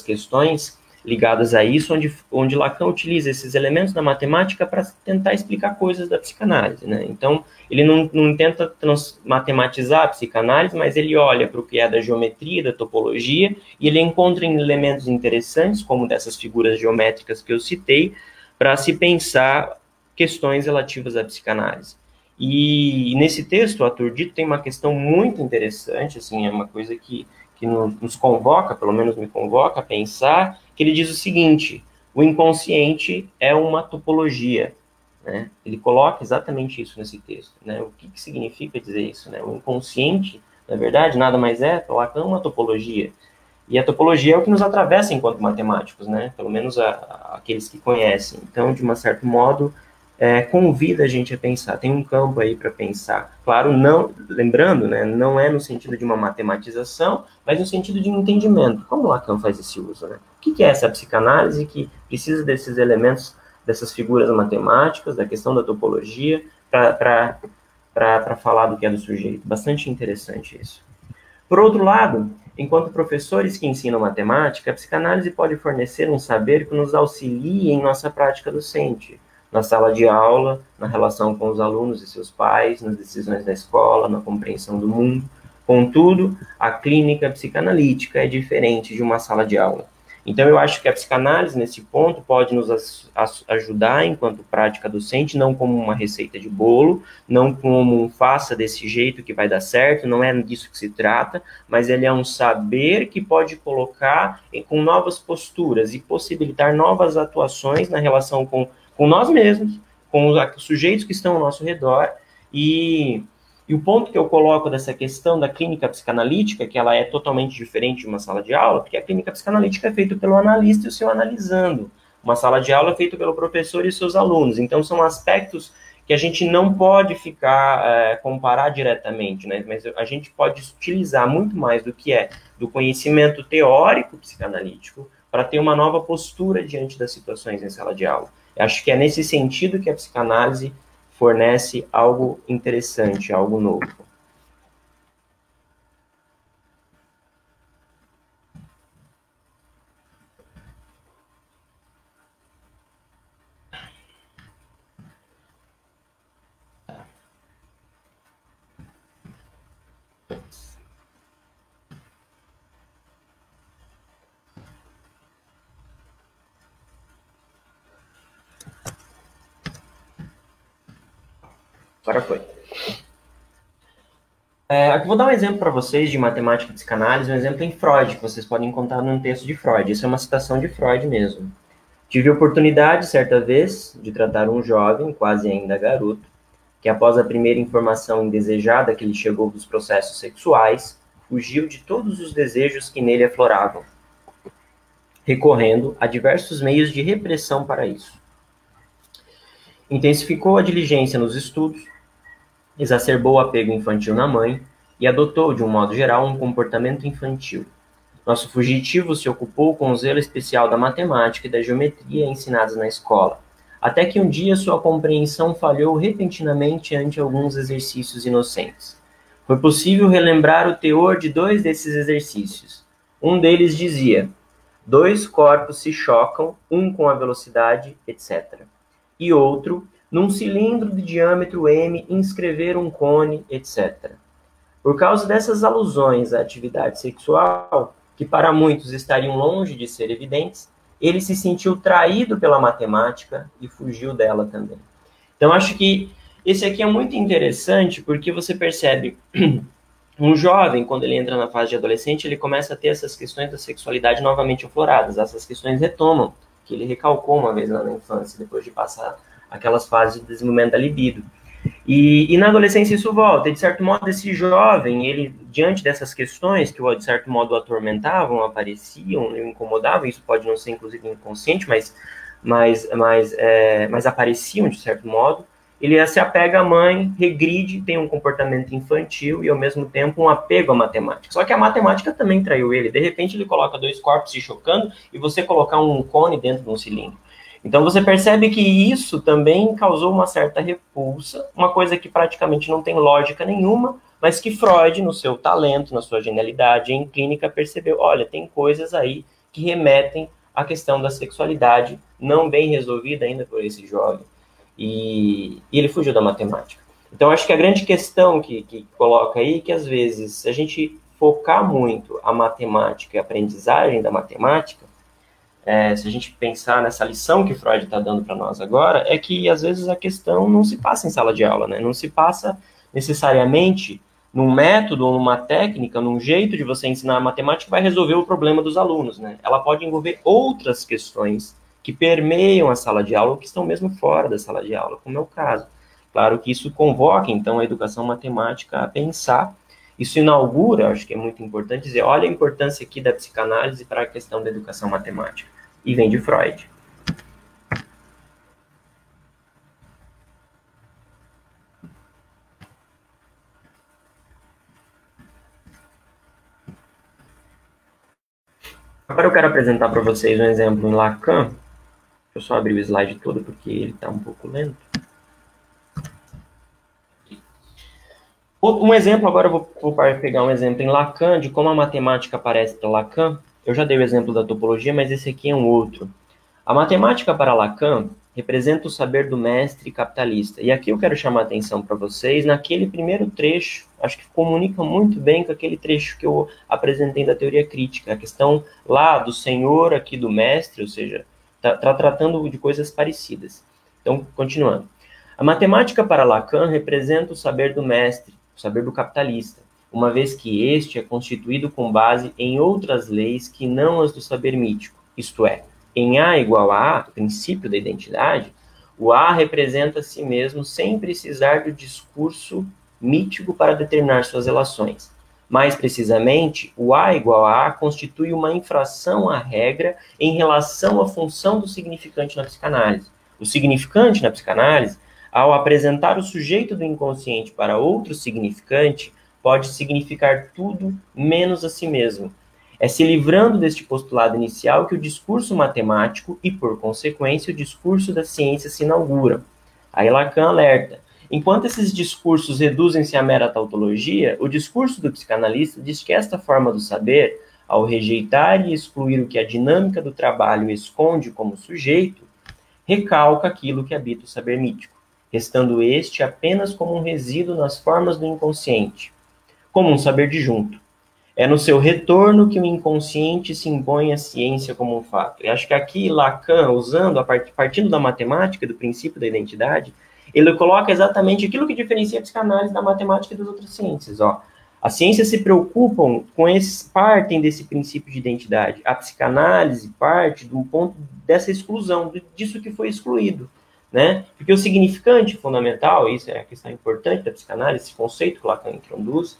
questões ligadas a isso, onde Lacan utiliza esses elementos da matemática para tentar explicar coisas da psicanálise, né? Então, ele não tenta matematizar a psicanálise, mas ele olha para o que é da geometria, da topologia, e ele encontra elementos interessantes, como dessas figuras geométricas que eu citei, para se pensar questões relativas à psicanálise. E nesse texto, o Arthur Dito tem uma questão muito interessante, assim, é uma coisa que nos convoca, pelo menos me convoca a pensar, que ele diz o seguinte: o inconsciente é uma topologia, né? Ele coloca exatamente isso nesse texto, né? O que significa dizer isso, né? O inconsciente, na verdade, nada mais é, coloca uma topologia. E a topologia é o que nos atravessa enquanto matemáticos, né? Pelo menos aqueles que conhecem. Então, de um certo modo, convida a gente a pensar. Tem um campo aí para pensar. Claro, não, lembrando, né, não é no sentido de uma matematização, mas no sentido de um entendimento. Como Lacan faz esse uso, né? O que é essa psicanálise que precisa desses elementos, dessas figuras matemáticas, da questão da topologia, para falar do que é do sujeito? Bastante interessante isso. Por outro lado, enquanto professores que ensinam matemática, a psicanálise pode fornecer um saber que nos auxilie em nossa prática docente, na sala de aula, na relação com os alunos e seus pais, nas decisões da escola, na compreensão do mundo. Contudo, a clínica psicanalítica é diferente de uma sala de aula. Então, eu acho que a psicanálise, nesse ponto, pode nos ajudar enquanto prática docente, não como uma receita de bolo, não como um faça desse jeito que vai dar certo, não é disso que se trata, mas ele é um saber que pode colocar com novas posturas e possibilitar novas atuações na relação com nós mesmos, com os sujeitos que estão ao nosso redor, e o ponto que eu coloco dessa questão da clínica psicanalítica, que ela é totalmente diferente de uma sala de aula, porque a clínica psicanalítica é feita pelo analista e o seu analisando. Uma sala de aula é feita pelo professor e seus alunos. Então, são aspectos que a gente não pode comparar diretamente, né? Mas a gente pode utilizar muito mais do conhecimento teórico psicanalítico para ter uma nova postura diante das situações em sala de aula. Eu acho que é nesse sentido que a psicanálise fornece algo interessante, algo novo. Agora foi. Aqui vou dar um exemplo para vocês de matemática e psicanálise, um exemplo em Freud, que vocês podem encontrar num texto de Freud. Isso é uma citação de Freud mesmo. Tive a oportunidade, certa vez, de tratar um jovem, quase ainda garoto, que após a primeira informação indesejada que lhe chegou dos processos sexuais, fugiu de todos os desejos que nele afloravam, recorrendo a diversos meios de repressão para isso. Intensificou a diligência nos estudos, exacerbou o apego infantil na mãe e adotou, de um modo geral, um comportamento infantil. Nosso fugitivo se ocupou com o zelo especial da matemática e da geometria ensinadas na escola, até que um dia sua compreensão falhou repentinamente ante alguns exercícios inocentes. Foi possível relembrar o teor de 2 desses exercícios. Um deles dizia: 2 corpos se chocam, um com a velocidade, etc. E outro: num cilindro de diâmetro m, inscrever um cone, etc. Por causa dessas alusões à atividade sexual, que para muitos estariam longe de ser evidentes, ele se sentiu traído pela matemática e fugiu dela também. Então, acho que esse aqui é muito interessante, porque você percebe um jovem, quando ele entra na fase de adolescente, ele começa a ter essas questões da sexualidade novamente afloradas. Essas questões retomam, que ele recalcou uma vez lá na infância, depois de passar aquelas fases de desenvolvimento da libido. E na adolescência isso volta. E, de certo modo, esse jovem, ele, diante dessas questões que, de certo modo, o atormentavam, apareciam, o incomodavam, isso pode não ser, inclusive, inconsciente, mas apareciam, de certo modo, ele se apega à mãe, regride, tem um comportamento infantil e, ao mesmo tempo, um apego à matemática. Só que a matemática também traiu ele. De repente, ele coloca dois corpos se chocando e você colocar um cone dentro de um cilindro. Então, você percebe que isso também causou uma certa repulsa, uma coisa que praticamente não tem lógica nenhuma, mas que Freud, no seu talento, na sua genialidade, em clínica, percebeu, olha, tem coisas aí que remetem à questão da sexualidade não bem resolvida ainda por esse jovem. E ele fugiu da matemática. Então, acho que a grande questão que coloca aí é que, às vezes, se a gente focar muito a matemática e a aprendizagem da matemática, se a gente pensar nessa lição que Freud está dando para nós agora, é que, às vezes, a questão não se passa em sala de aula, né? Não se passa necessariamente num método, ou numa técnica, num jeito de você ensinar a matemática que vai resolver o problema dos alunos, né? Ela pode envolver outras questões que permeiam a sala de aula ou que estão mesmo fora da sala de aula, como é o caso. Claro que isso convoca, então, a educação matemática a pensar. Isso inaugura, acho que é muito importante dizer, olha a importância aqui da psicanálise para a questão da educação matemática. E vem de Freud. Agora eu quero apresentar para vocês um exemplo em Lacan. Deixa eu só abrir o slide todo, porque ele está um pouco lento. Um exemplo, agora eu vou pegar um exemplo em Lacan, de como a matemática aparece para Lacan. Eu já dei o exemplo da topologia, mas esse aqui é um outro. A matemática para Lacan representa o saber do mestre capitalista. E aqui eu quero chamar a atenção para vocês naquele primeiro trecho, acho que comunica muito bem com aquele trecho que eu apresentei da teoria crítica, a questão lá do senhor, aqui do mestre, ou seja, está tratando de coisas parecidas. Então, continuando. A matemática para Lacan representa o saber do mestre, o saber do capitalista, uma vez que este é constituído com base em outras leis que não as do saber mítico, isto é, em A igual a A, o princípio da identidade, o A representa a si mesmo sem precisar do discurso mítico para determinar suas relações. Mais precisamente, o A igual a A constitui uma infração à regra em relação à função do significante na psicanálise. O significante na psicanálise, ao apresentar o sujeito do inconsciente para outro significante, pode significar tudo menos a si mesmo. É se livrando deste postulado inicial que o discurso matemático e, por consequência, o discurso da ciência se inaugura. Aí Lacan alerta. Enquanto esses discursos reduzem-se à mera tautologia, o discurso do psicanalista diz que esta forma do saber, ao rejeitar e excluir o que a dinâmica do trabalho esconde como sujeito, recalca aquilo que habita o saber mítico, restando este apenas como um resíduo nas formas do inconsciente, como um saber disjunto. É no seu retorno que o inconsciente se impõe à ciência como um fato. E acho que aqui Lacan, partindo da matemática, do princípio da identidade, ele coloca exatamente aquilo que diferencia a psicanálise da matemática e das outras ciências. Ó. As ciências se preocupam partem desse princípio de identidade. A psicanálise parte do ponto dessa exclusão, disso que foi excluído. Né? Porque o significante fundamental, isso é a questão importante da psicanálise, esse conceito que Lacan introduz,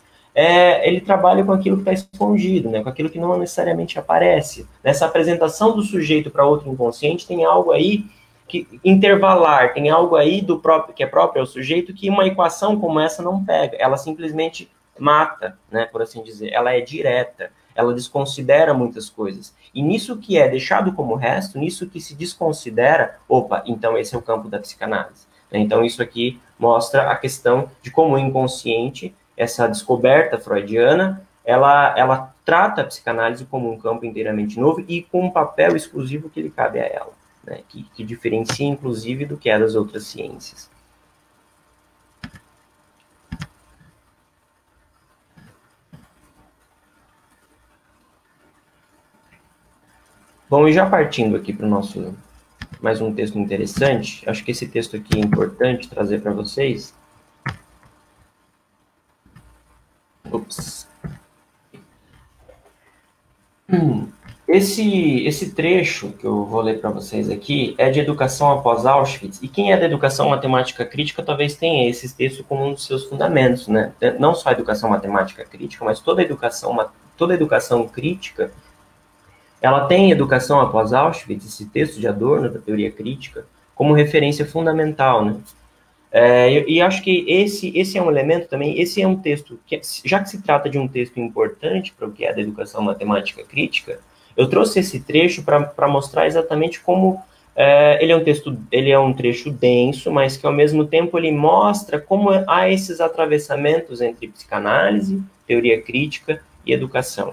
ele trabalha com aquilo que está escondido, né? Com aquilo que não necessariamente aparece. Nessa apresentação do sujeito para outro inconsciente, tem algo aí que intervalar, tem algo aí do próprio que é próprio ao sujeito que uma equação como essa não pega. Ela simplesmente mata, né? Por assim dizer. Ela é direta. Ela desconsidera muitas coisas. E nisso que é deixado como resto, nisso que se desconsidera, opa, então esse é o campo da psicanálise. Então isso aqui mostra a questão de como o inconsciente, essa descoberta freudiana, ela trata a psicanálise como um campo inteiramente novo e com um papel exclusivo que lhe cabe a ela, né? que diferencia, inclusive, do que é das outras ciências. Bom, e já partindo aqui para o nosso mais um texto interessante, acho que esse texto aqui é importante trazer para vocês. Ups. Esse trecho que eu vou ler para vocês aqui é de Educação após Auschwitz, e quem é da Educação Matemática Crítica talvez tenha esse texto como um dos seus fundamentos, né? Não só a Educação Matemática Crítica, mas toda educação crítica, ela tem Educação após Auschwitz, esse texto de Adorno, da teoria crítica, como referência fundamental, né? E acho que esse é um elemento também, esse é um texto, já que se trata de um texto importante para o que é da Educação Matemática Crítica, eu trouxe esse trecho para mostrar exatamente como ele é um trecho denso, mas que ao mesmo tempo ele mostra como há esses atravessamentos entre psicanálise, teoria crítica e educação.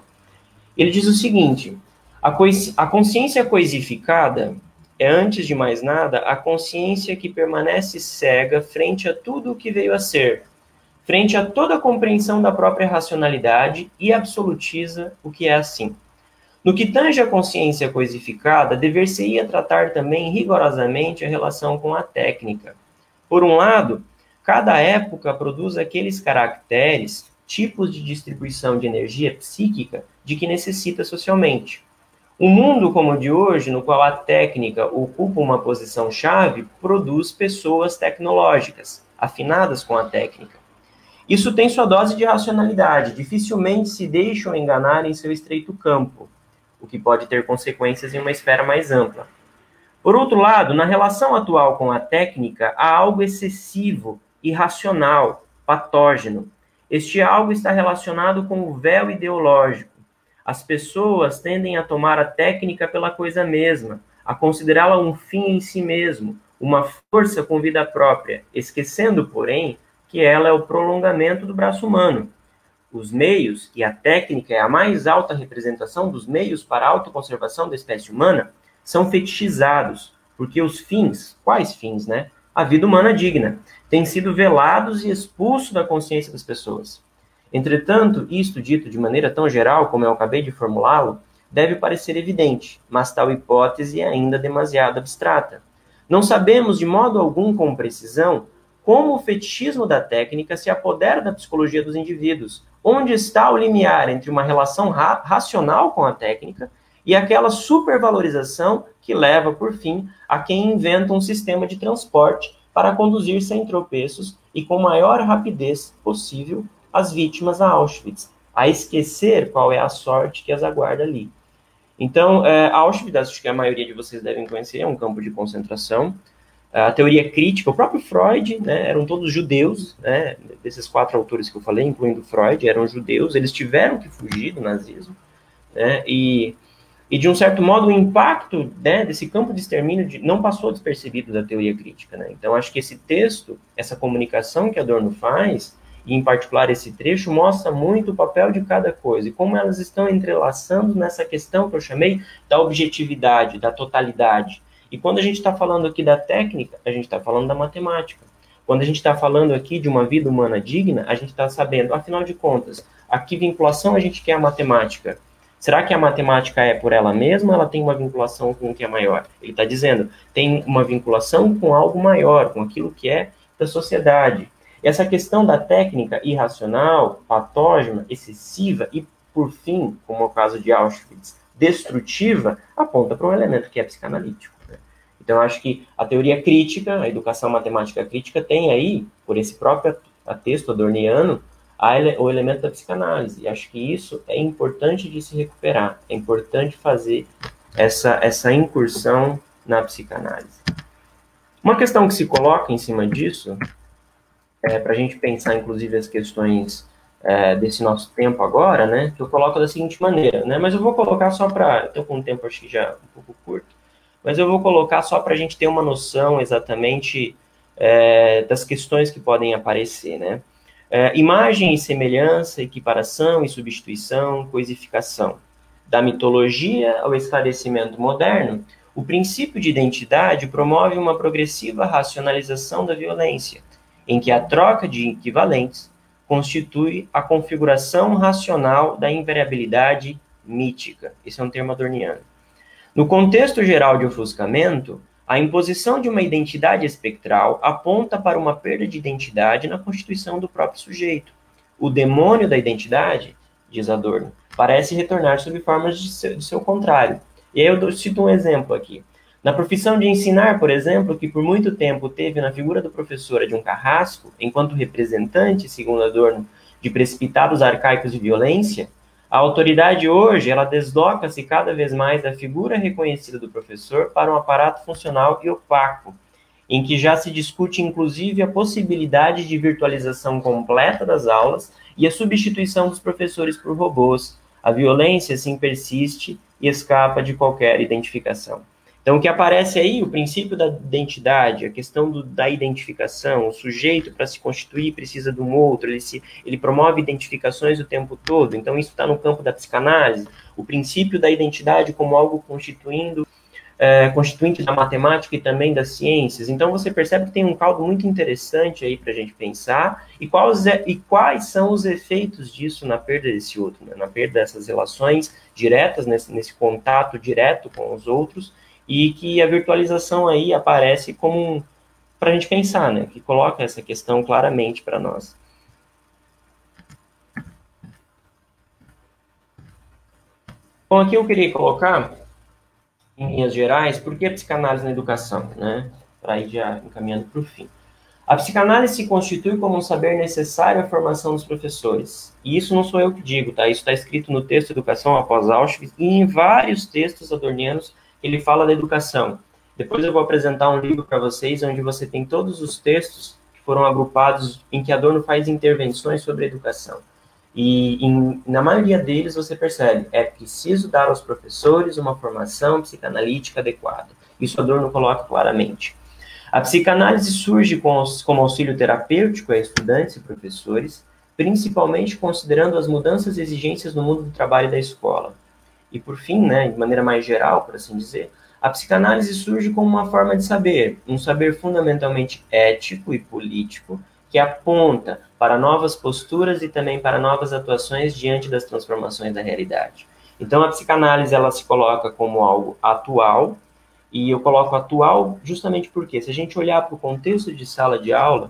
Ele diz o seguinte: a consciência coisificada é, antes de mais nada, a consciência que permanece cega frente a tudo o que veio a ser, frente a toda a compreensão da própria racionalidade e absolutiza o que é assim. No que tange a consciência coisificada, dever-se-ia tratar também rigorosamente a relação com a técnica. Por um lado, cada época produz aqueles caracteres, tipos de distribuição de energia psíquica de que necessita socialmente. Um mundo como o de hoje, no qual a técnica ocupa uma posição-chave, produz pessoas tecnológicas, afinadas com a técnica. Isso tem sua dose de racionalidade, dificilmente se deixam enganar em seu estreito campo, o que pode ter consequências em uma esfera mais ampla. Por outro lado, na relação atual com a técnica, há algo excessivo, irracional, patógeno. Este algo está relacionado com o véu ideológico. As pessoas tendem a tomar a técnica pela coisa mesma, a considerá-la um fim em si mesmo, uma força com vida própria, esquecendo, porém, que ela é o prolongamento do braço humano. Os meios, e a técnica é a mais alta representação dos meios para a autoconservação da espécie humana, são fetichizados, porque os fins, quais fins, né? A vida humana digna, têm sido velados e expulsos da consciência das pessoas. Entretanto, isto dito de maneira tão geral como eu acabei de formulá-lo, deve parecer evidente, mas tal hipótese é ainda demasiado abstrata. Não sabemos de modo algum com precisão como o fetichismo da técnica se apodera da psicologia dos indivíduos, onde está o limiar entre uma relação racional com a técnica e aquela supervalorização que leva, por fim, a quem inventa um sistema de transporte para conduzir sem tropeços e com maior rapidez possível as vítimas a Auschwitz, a esquecer qual é a sorte que as aguarda ali. Então, Auschwitz, acho que a maioria de vocês devem conhecer, é um campo de concentração. A teoria crítica, o próprio Freud, né, eram todos judeus, né, desses 4 autores que eu falei, incluindo Freud, eram judeus, eles tiveram que fugir do nazismo, né, e de um certo modo o impacto, né, desse campo de extermínio não passou despercebido da teoria crítica, né. Então acho que esse texto, essa comunicação que Adorno faz, e em particular esse trecho, mostra muito o papel de cada coisa e como elas estão entrelaçando nessa questão que eu chamei da objetividade, da totalidade. E quando a gente está falando aqui da técnica, a gente está falando da matemática. Quando a gente está falando aqui de uma vida humana digna, a gente está sabendo, afinal de contas, a que vinculação a gente quer a matemática? Será que a matemática é por ela mesma ou ela tem uma vinculação com o que é maior? Ele está dizendo, tem uma vinculação com algo maior, com aquilo que é da sociedade. Essa questão da técnica irracional, patógena, excessiva e, por fim, como é o caso de Auschwitz, destrutiva, aponta para um elemento que é psicanalítico. Então, acho que a teoria crítica, a educação matemática crítica, tem aí, por esse próprio texto adorniano, o elemento da psicanálise. E acho que isso é importante de se recuperar, é importante fazer essa incursão na psicanálise. Uma questão que se coloca em cima disso, para a gente pensar, inclusive, as questões desse nosso tempo agora, né, que eu coloco da seguinte maneira, né, mas eu vou colocar só para... Estou com um tempo, acho que já um pouco curto, mas eu vou colocar só para a gente ter uma noção exatamente das questões que podem aparecer, né? Imagem e semelhança, equiparação e substituição, coisificação. Da mitologia ao esclarecimento moderno, o princípio de identidade promove uma progressiva racionalização da violência, em que a troca de equivalentes constitui a configuração racional da invariabilidade mítica. Esse é um termo adorniano. No contexto geral de ofuscamento, a imposição de uma identidade espectral aponta para uma perda de identidade na constituição do próprio sujeito. O demônio da identidade, diz Adorno, parece retornar sob formas de seu contrário. E aí eu cito um exemplo aqui. Na profissão de ensinar, por exemplo, que por muito tempo teve na figura do professor de um carrasco, enquanto representante, segundo Adorno, de precipitados arcaicos de violência, a autoridade hoje, ela desloca-se cada vez mais da figura reconhecida do professor para um aparato funcional e opaco, em que já se discute inclusive a possibilidade de virtualização completa das aulas e a substituição dos professores por robôs. A violência, assim, persiste e escapa de qualquer identificação. Então, o que aparece aí, o princípio da identidade, a questão da identificação, o sujeito, para se constituir, precisa de um outro, ele promove identificações o tempo todo, então isso está no campo da psicanálise, o princípio da identidade como algo constituinte da matemática e também das ciências. Então, você percebe que tem um caldo muito interessante aí para a gente pensar, e quais são os efeitos disso na perda desse outro, né? Na perda dessas relações diretas, nesse contato direto com os outros, e que a virtualização aí aparece como para a gente pensar, né? Que coloca essa questão claramente para nós. Bom, aqui eu queria colocar, em linhas gerais, por que a psicanálise na educação, né? Para ir já encaminhando para o fim. A psicanálise se constitui como um saber necessário à formação dos professores. E isso não sou eu que digo, tá? Isso está escrito no texto Educação após Auschwitz e em vários textos adornianos ele fala da educação. Depois eu vou apresentar um livro para vocês, onde você tem todos os textos que foram agrupados, em que Adorno faz intervenções sobre a educação. E na maioria deles você percebe, é preciso dar aos professores uma formação psicanalítica adequada. Isso Adorno coloca claramente. A psicanálise surge como auxílio terapêutico a estudantes e professores, principalmente considerando as mudanças e exigências no mundo do trabalho e da escola. E, por fim, né, de maneira mais geral, por assim dizer, a psicanálise surge como uma forma de saber, um saber fundamentalmente ético e político, que aponta para novas posturas e também para novas atuações diante das transformações da realidade. Então, a psicanálise ela se coloca como algo atual, e eu coloco atual justamente porque, se a gente olhar para o contexto de sala de aula,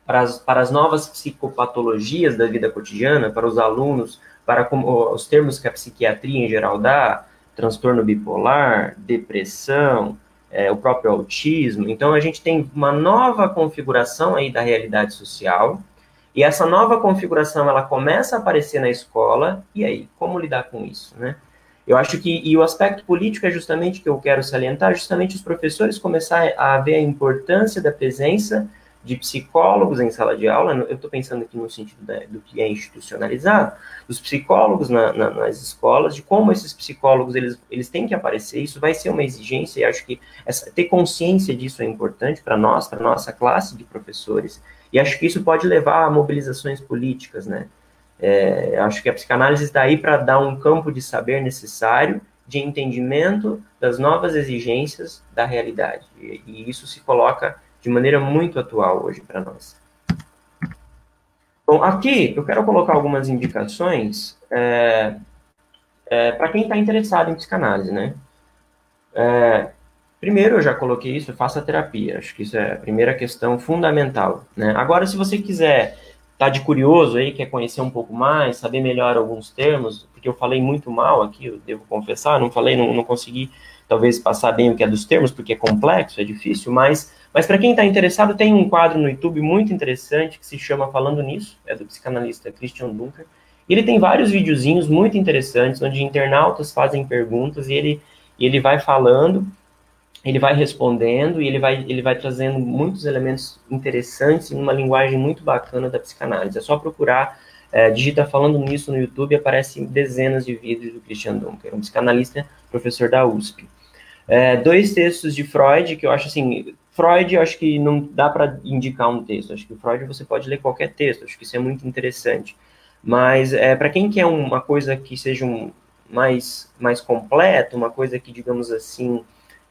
para as novas psicopatologias da vida cotidiana, para os alunos, para os termos que a psiquiatria em geral dá, transtorno bipolar, depressão, o próprio autismo. Então, a gente tem uma nova configuração aí da realidade social, e essa nova configuração, ela começa a aparecer na escola, e aí, como lidar com isso, né? Eu acho que, o aspecto político é justamente que eu quero salientar, justamente os professores começarem a ver a importância da presença de psicólogos em sala de aula. Eu estou pensando aqui no sentido do que é institucionalizado, dos psicólogos nas escolas, de como esses psicólogos eles têm que aparecer. Isso vai ser uma exigência, e acho que ter consciência disso é importante para nós, para a nossa classe de professores, e acho que isso pode levar a mobilizações políticas, né? Acho que a psicanálise está aí para dar um campo de saber necessário, de entendimento das novas exigências da realidade, e isso se coloca de maneira muito atual hoje para nós. Bom, aqui eu quero colocar algumas indicações para quem está interessado em psicanálise, né? Primeiro, eu já coloquei isso, faça terapia. Acho que isso é a primeira questão fundamental, né? Agora, se você quiser tá de curioso aí, quer conhecer um pouco mais, saber melhor alguns termos, porque eu falei muito mal aqui, eu devo confessar, não consegui talvez passar bem o que é dos termos, porque é complexo, é difícil, mas para quem está interessado, tem um quadro no YouTube muito interessante que se chama Falando Nisso, é do psicanalista Christian Dunker, e ele tem vários videozinhos muito interessantes, onde internautas fazem perguntas e ele vai falando, ele vai respondendo e ele vai trazendo muitos elementos interessantes em uma linguagem muito bacana da psicanálise. É só procurar, digita Falando Nisso no YouTube, aparecem dezenas de vídeos do Christian Dunker, um psicanalista, professor da USP. 2 textos de Freud, que eu acho assim, Freud eu acho que não dá para indicar um texto, acho que o Freud você pode ler qualquer texto, acho que isso é muito interessante. Mas para quem quer uma coisa que seja mais completa, uma coisa que, digamos assim,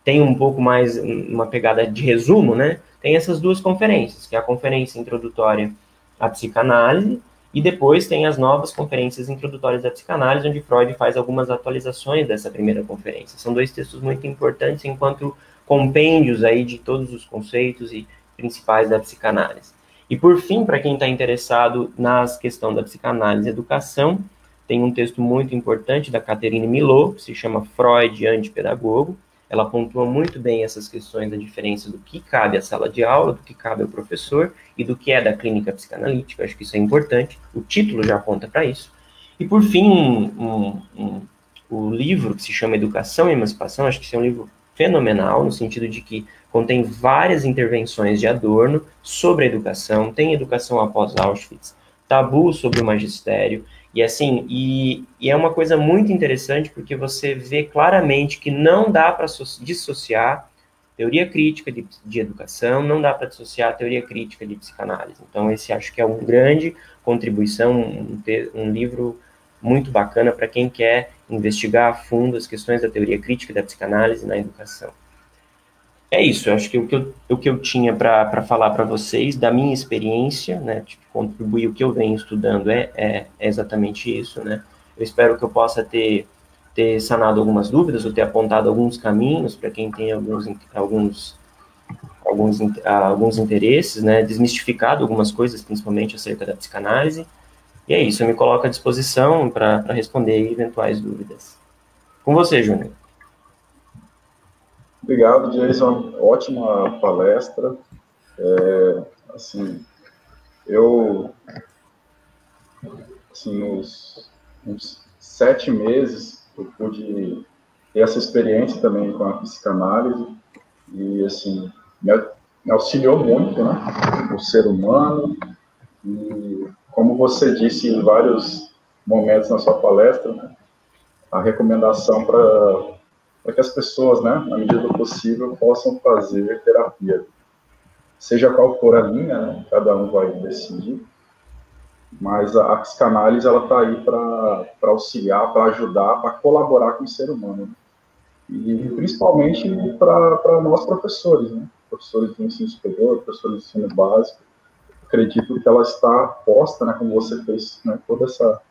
tem um pouco mais uma pegada de resumo, né? Tem essas 2 conferências, que é a conferência introdutória à psicanálise, e depois tem as novas conferências introdutórias da psicanálise, onde Freud faz algumas atualizações dessa primeira conferência. São 2 textos muito importantes enquanto compêndios aí de todos os conceitos e principais da psicanálise. E por fim, para quem está interessado na questão da psicanálise e educação, tem um texto muito importante da Catherine Milot, que se chama Freud Antipedagogo. Ela pontua muito bem essas questões da diferença do que cabe à sala de aula, do que cabe ao professor e do que é da clínica psicanalítica. Acho que isso é importante. O título já aponta para isso. E, por fim, o livro que se chama Educação e Emancipação, acho que esse é um livro fenomenal, no sentido de que contém várias intervenções de Adorno sobre a educação, tem educação após Auschwitz, tabu sobre o magistério, e assim, e é uma coisa muito interessante porque você vê claramente que não dá para dissociar teoria crítica de educação, não dá para dissociar teoria crítica de psicanálise. Então, esse acho que é uma grande contribuição, um livro muito bacana para quem quer investigar a fundo as questões da teoria crítica da psicanálise na educação. É isso, eu acho que o que eu tinha para falar para vocês, da minha experiência, né, tipo, contribuir o que eu venho estudando é exatamente isso, né. Eu espero que eu possa ter sanado algumas dúvidas, ou ter apontado alguns caminhos para quem tem alguns interesses, né, desmistificado algumas coisas, principalmente acerca da psicanálise. E é isso, eu me coloco à disposição para responder eventuais dúvidas. Com você, Júnior. Obrigado, Jason. Ótima palestra. Assim, eu, assim, uns 7 meses, eu pude ter essa experiência também com a psicanálise e, assim, me auxiliou muito, né, o ser humano. E, como você disse em vários momentos na sua palestra, né, a recomendação para que as pessoas, né, na medida do possível, possam fazer terapia. Seja qual for a linha, né, cada um vai decidir, mas a psicanálise ela está aí para auxiliar, para ajudar, para colaborar com o ser humano. E principalmente para nós professores, né, professores de ensino superior, professores de ensino básico. Acredito que ela está posta, né, como você fez, né, toda essa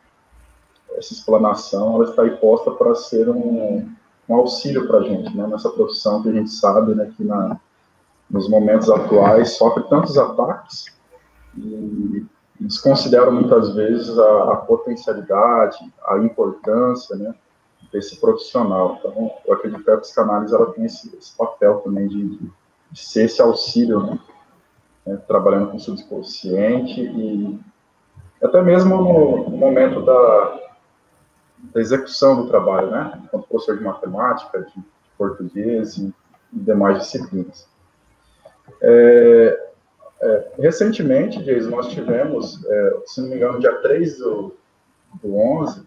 explanação, ela está aí posta para ser um auxílio para a gente, né, nessa profissão que a gente sabe, né, que nos momentos atuais sofre tantos ataques e desconsideram muitas vezes a potencialidade, a importância, né, desse profissional. Então, eu acredito que a psicanálise ela tem esse papel também de ser esse auxílio, né, trabalhando com o subconsciente e até mesmo no momento da execução do trabalho, né, como professor de matemática, de português e demais disciplinas. Recentemente, Jason, nós tivemos, se não me engano, dia 3 do 11,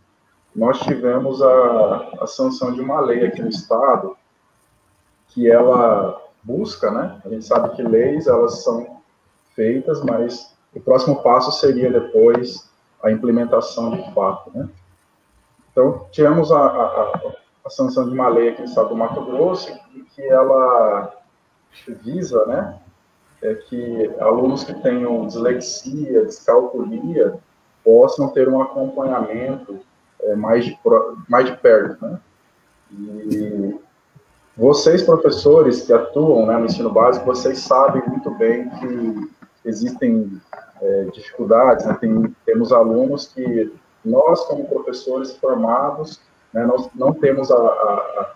nós tivemos a sanção de uma lei aqui no Estado que ela busca, né? A gente sabe que leis, elas são feitas, mas o próximo passo seria depois a implementação de fato, né? Então, tivemos a sanção de uma lei aqui no Estado do Mato Grosso que ela visa, né, que alunos que tenham dislexia, descalculia, possam ter um acompanhamento mais de perto, né? E vocês, professores que atuam, né, no ensino básico, vocês sabem muito bem que existem dificuldades, né? Temos alunos que nós, como professores formados, né, nós não temos a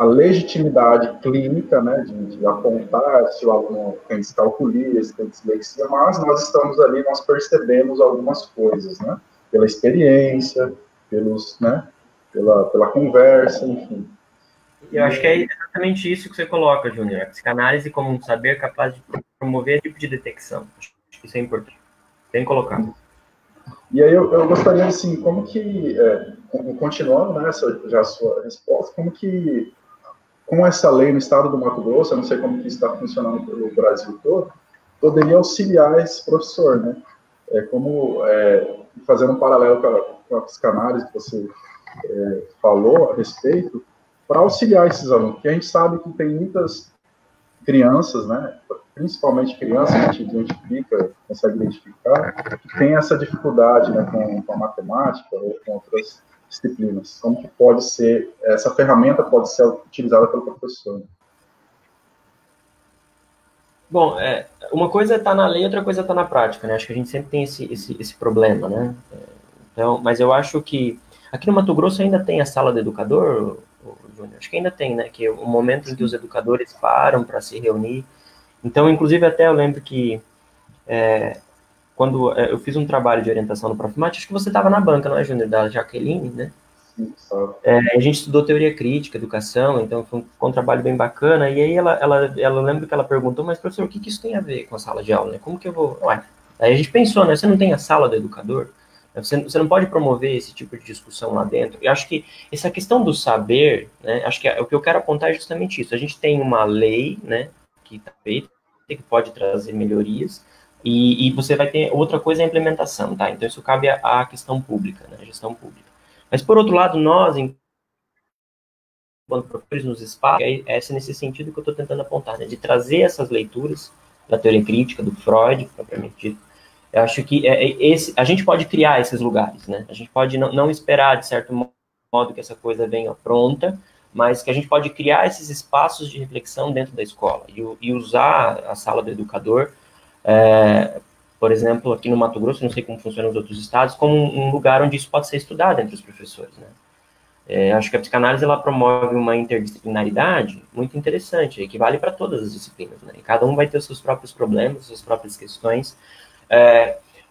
legitimidade clínica, né, de apontar se o aluno tem descalculia, se tem dislexia, mas nós estamos ali, nós percebemos algumas coisas, né, pela experiência, pela conversa, enfim. Eu acho que é exatamente isso que você coloca, Júnior. A psicanálise como um saber capaz de promover tipo de detecção. Acho que isso é importante. Bem colocado. E aí eu gostaria, assim, como que, continuando, né, já a sua resposta, como essa lei no estado do Mato Grosso, eu não sei como que está funcionando pelo Brasil todo, poderia auxiliar esse professor, né? Fazendo um paralelo com a psicanálise que você falou a respeito, para auxiliar esses alunos, porque a gente sabe que tem muitas crianças, né, principalmente crianças, a gente identifica, consegue identificar, que tem essa dificuldade, né, com a matemática ou com outras disciplinas. Como que pode ser, essa ferramenta pode ser utilizada pelo professor? Bom, uma coisa está na lei, outra coisa está na prática, né? Acho que a gente sempre tem esse problema, né? Então, mas eu acho que aqui no Mato Grosso ainda tem a sala do educador, Júnior? Acho que ainda tem, né? Que é o momento em que os educadores param para se reunir. Então, inclusive, até eu lembro que quando eu fiz um trabalho de orientação no Profimate, acho que você estava na banca, não é, Júnior? Da Jaqueline, né? Sim, sabe. A gente estudou teoria crítica, educação, então foi um trabalho bem bacana. E aí ela lembra que ela perguntou, mas professor, o que isso tem a ver com a sala de aula, né? Como que eu vou... Ué, aí a gente pensou, né? Você não tem a sala do educador? Você não pode promover esse tipo de discussão lá dentro. E acho que essa questão do saber, né? Acho que o que eu quero apontar é justamente isso. A gente tem uma lei, né? Que está feita, que pode trazer melhorias, e você vai ter outra coisa, a implementação, tá? Então isso cabe à questão pública, né? A gestão pública. Mas, por outro lado, nós, enquanto professores nos espaços, é nesse sentido que eu estou tentando apontar, né, de trazer essas leituras da teoria crítica, do Freud, propriamente dito. Eu acho que a gente pode criar esses lugares, né? A gente pode não esperar, de certo modo, que essa coisa venha pronta, mas que a gente pode criar esses espaços de reflexão dentro da escola e usar a sala do educador, por exemplo, aqui no Mato Grosso, não sei como funciona nos outros estados, como um lugar onde isso pode ser estudado entre os professores, né? Acho que a psicanálise ela promove uma interdisciplinaridade muito interessante, que vale para todas as disciplinas, né? E cada um vai ter os seus próprios problemas, suas próprias questões,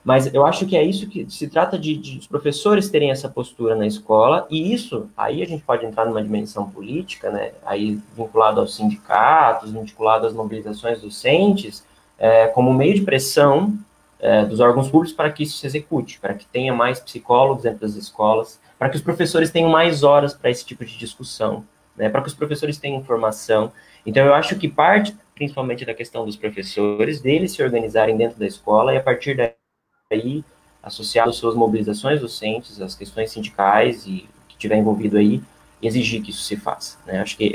mas eu acho que é isso que se trata de os professores terem essa postura na escola, e isso, aí a gente pode entrar numa dimensão política, né? Aí vinculado aos sindicatos, vinculado às mobilizações docentes, como meio de pressão dos órgãos públicos para que isso se execute, para que tenha mais psicólogos dentro das escolas, para que os professores tenham mais horas para esse tipo de discussão, né, para que os professores tenham formação. Então, eu acho que parte, principalmente, da questão dos professores, deles se organizarem dentro da escola e, a partir daí, associado às suas mobilizações docentes, às questões sindicais e o que tiver envolvido aí, exigir que isso se faça, né? Acho que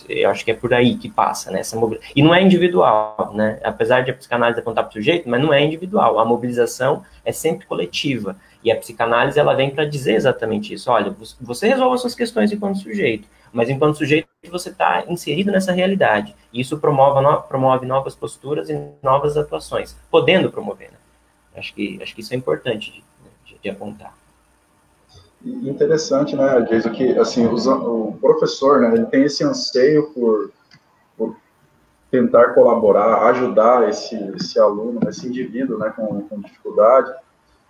eu acho que é por aí que passa, né? E não é individual, né? Apesar de a psicanálise apontar para o sujeito, mas não é individual. A mobilização é sempre coletiva. E a psicanálise ela vem para dizer exatamente isso. Olha, você resolve as suas questões enquanto sujeito, mas enquanto sujeito você está inserido nessa realidade. E isso promove novas posturas e novas atuações, podendo promover, né? Acho que isso é importante de apontar. Interessante, né, Jason, que assim, o professor, né, ele tem esse anseio por tentar colaborar, ajudar esse aluno, esse indivíduo, né, com dificuldade,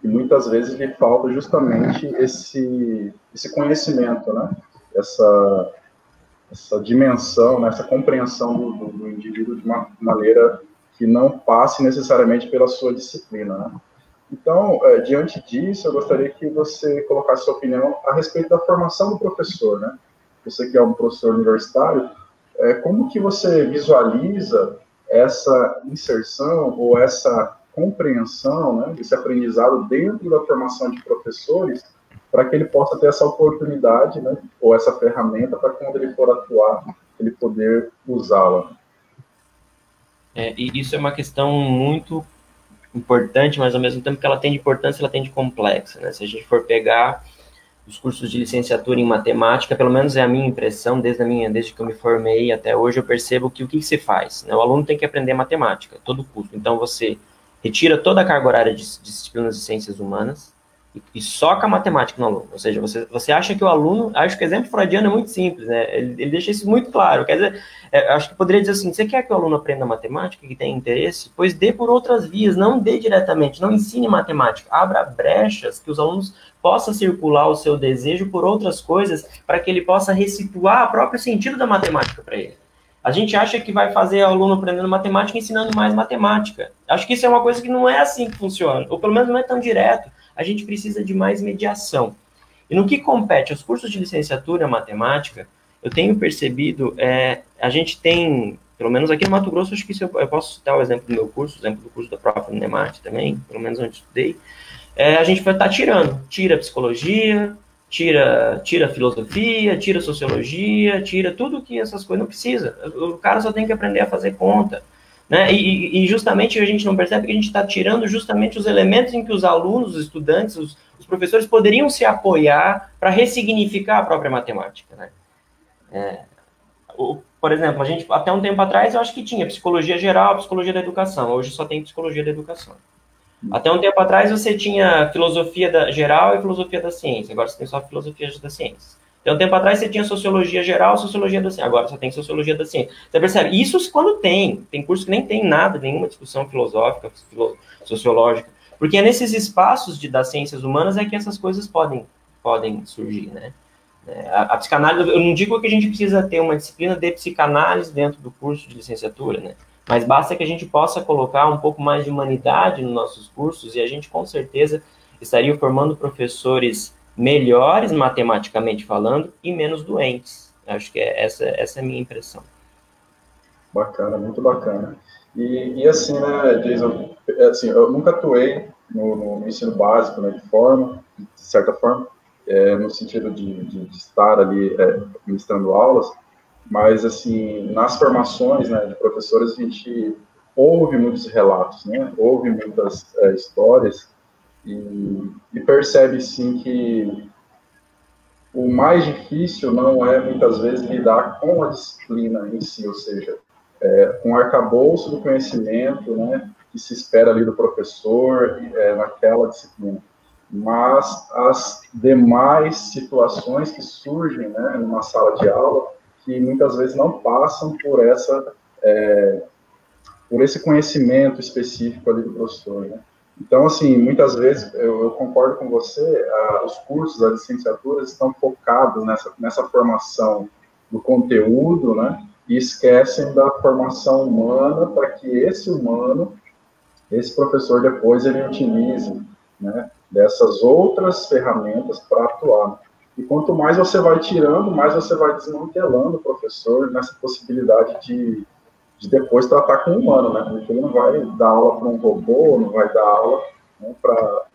e muitas vezes lhe falta justamente esse conhecimento, né, essa dimensão, né, essa compreensão do indivíduo de uma maneira que não passe necessariamente pela sua disciplina, né. Então, diante disso, eu gostaria que você colocasse sua opinião a respeito da formação do professor, né? Você que é um professor universitário, como que você visualiza essa inserção ou essa compreensão, né, esse aprendizado dentro da formação de professores, para que ele possa ter essa oportunidade, né, ou essa ferramenta para quando ele for atuar, ele poder usá-la? E isso é uma questão muito importante, mas ao mesmo tempo que ela tem de importância, ela tem de complexa, né? Se a gente for pegar os cursos de licenciatura em matemática, pelo menos é a minha impressão, desde que eu me formei até hoje, eu percebo que o que se faz, né? O aluno tem que aprender matemática, a todo custo. Então você retira toda a carga horária de disciplinas de ciências humanas e soca a matemática no aluno. Ou seja, você acha que o aluno... Acho que o exemplo freudiano é muito simples, né? Ele deixa isso muito claro. Quer dizer, acho que poderia dizer assim, você quer que o aluno aprenda matemática, que tem interesse? Pois dê por outras vias, não dê diretamente, não ensine matemática. Abra brechas que os alunos possam circular o seu desejo por outras coisas para que ele possa ressituar o próprio sentido da matemática para ele. A gente acha que vai fazer o aluno aprendendo matemática ensinando mais matemática. Acho que isso é uma coisa que não é assim que funciona, ou pelo menos não é tão direto. A gente precisa de mais mediação. E no que compete aos cursos de licenciatura em matemática, eu tenho percebido, a gente tem, pelo menos aqui no Mato Grosso, acho que isso eu posso citar o exemplo do meu curso, o exemplo do curso da própria Unemate também, pelo menos onde estudei, a gente vai estar tira psicologia, tira filosofia, tira sociologia, tira tudo que essas coisas não precisa. O cara só tem que aprender a fazer conta. Né? E justamente a gente não percebe que a gente está tirando justamente os elementos em que os alunos, os estudantes, os professores poderiam se apoiar para ressignificar a própria matemática. Né? Por exemplo, a gente até um tempo atrás eu acho que tinha psicologia geral, psicologia da educação. Hoje só tem psicologia da educação. Até um tempo atrás você tinha filosofia geral e filosofia da ciência, agora você tem só filosofia da ciência. Até um tempo atrás você tinha sociologia geral e sociologia da ciência, agora só tem sociologia da ciência. Você percebe? Isso quando tem curso que nem tem nada, nenhuma discussão filosófica, sociológica, porque é nesses espaços das ciências humanas é que essas coisas podem surgir, né? A psicanálise, eu não digo que a gente precisa ter uma disciplina de psicanálise dentro do curso de licenciatura, né? Mas basta que a gente possa colocar um pouco mais de humanidade nos nossos cursos e a gente, com certeza, estaria formando professores melhores, matematicamente falando, e menos doentes. Acho que essa é a minha impressão. Bacana, muito bacana. E assim, né, Jason, assim, eu nunca atuei no ensino básico, né, de certa forma, no sentido de estar ali ministrando aulas, mas, assim, nas formações, né, de professores, a gente ouve muitos relatos, né, ouve muitas histórias e percebe, sim, que o mais difícil não é, muitas vezes, lidar com a disciplina em si, ou seja, com o arcabouço do conhecimento, né, que se espera ali do professor naquela disciplina. Mas as demais situações que surgem, né, numa sala de aula, que muitas vezes não passam por por esse conhecimento específico ali do professor, né? Então, assim, muitas vezes, eu concordo com você, os cursos, as licenciaturas estão focados nessa formação do conteúdo, né? E esquecem da formação humana para que esse professor depois ele utilize, né, dessas outras ferramentas para atuar. E quanto mais você vai tirando, mais você vai desmantelando o professor nessa possibilidade de depois tratar com o humano, né? Porque ele não vai dar aula para um robô, não vai dar aula, né, para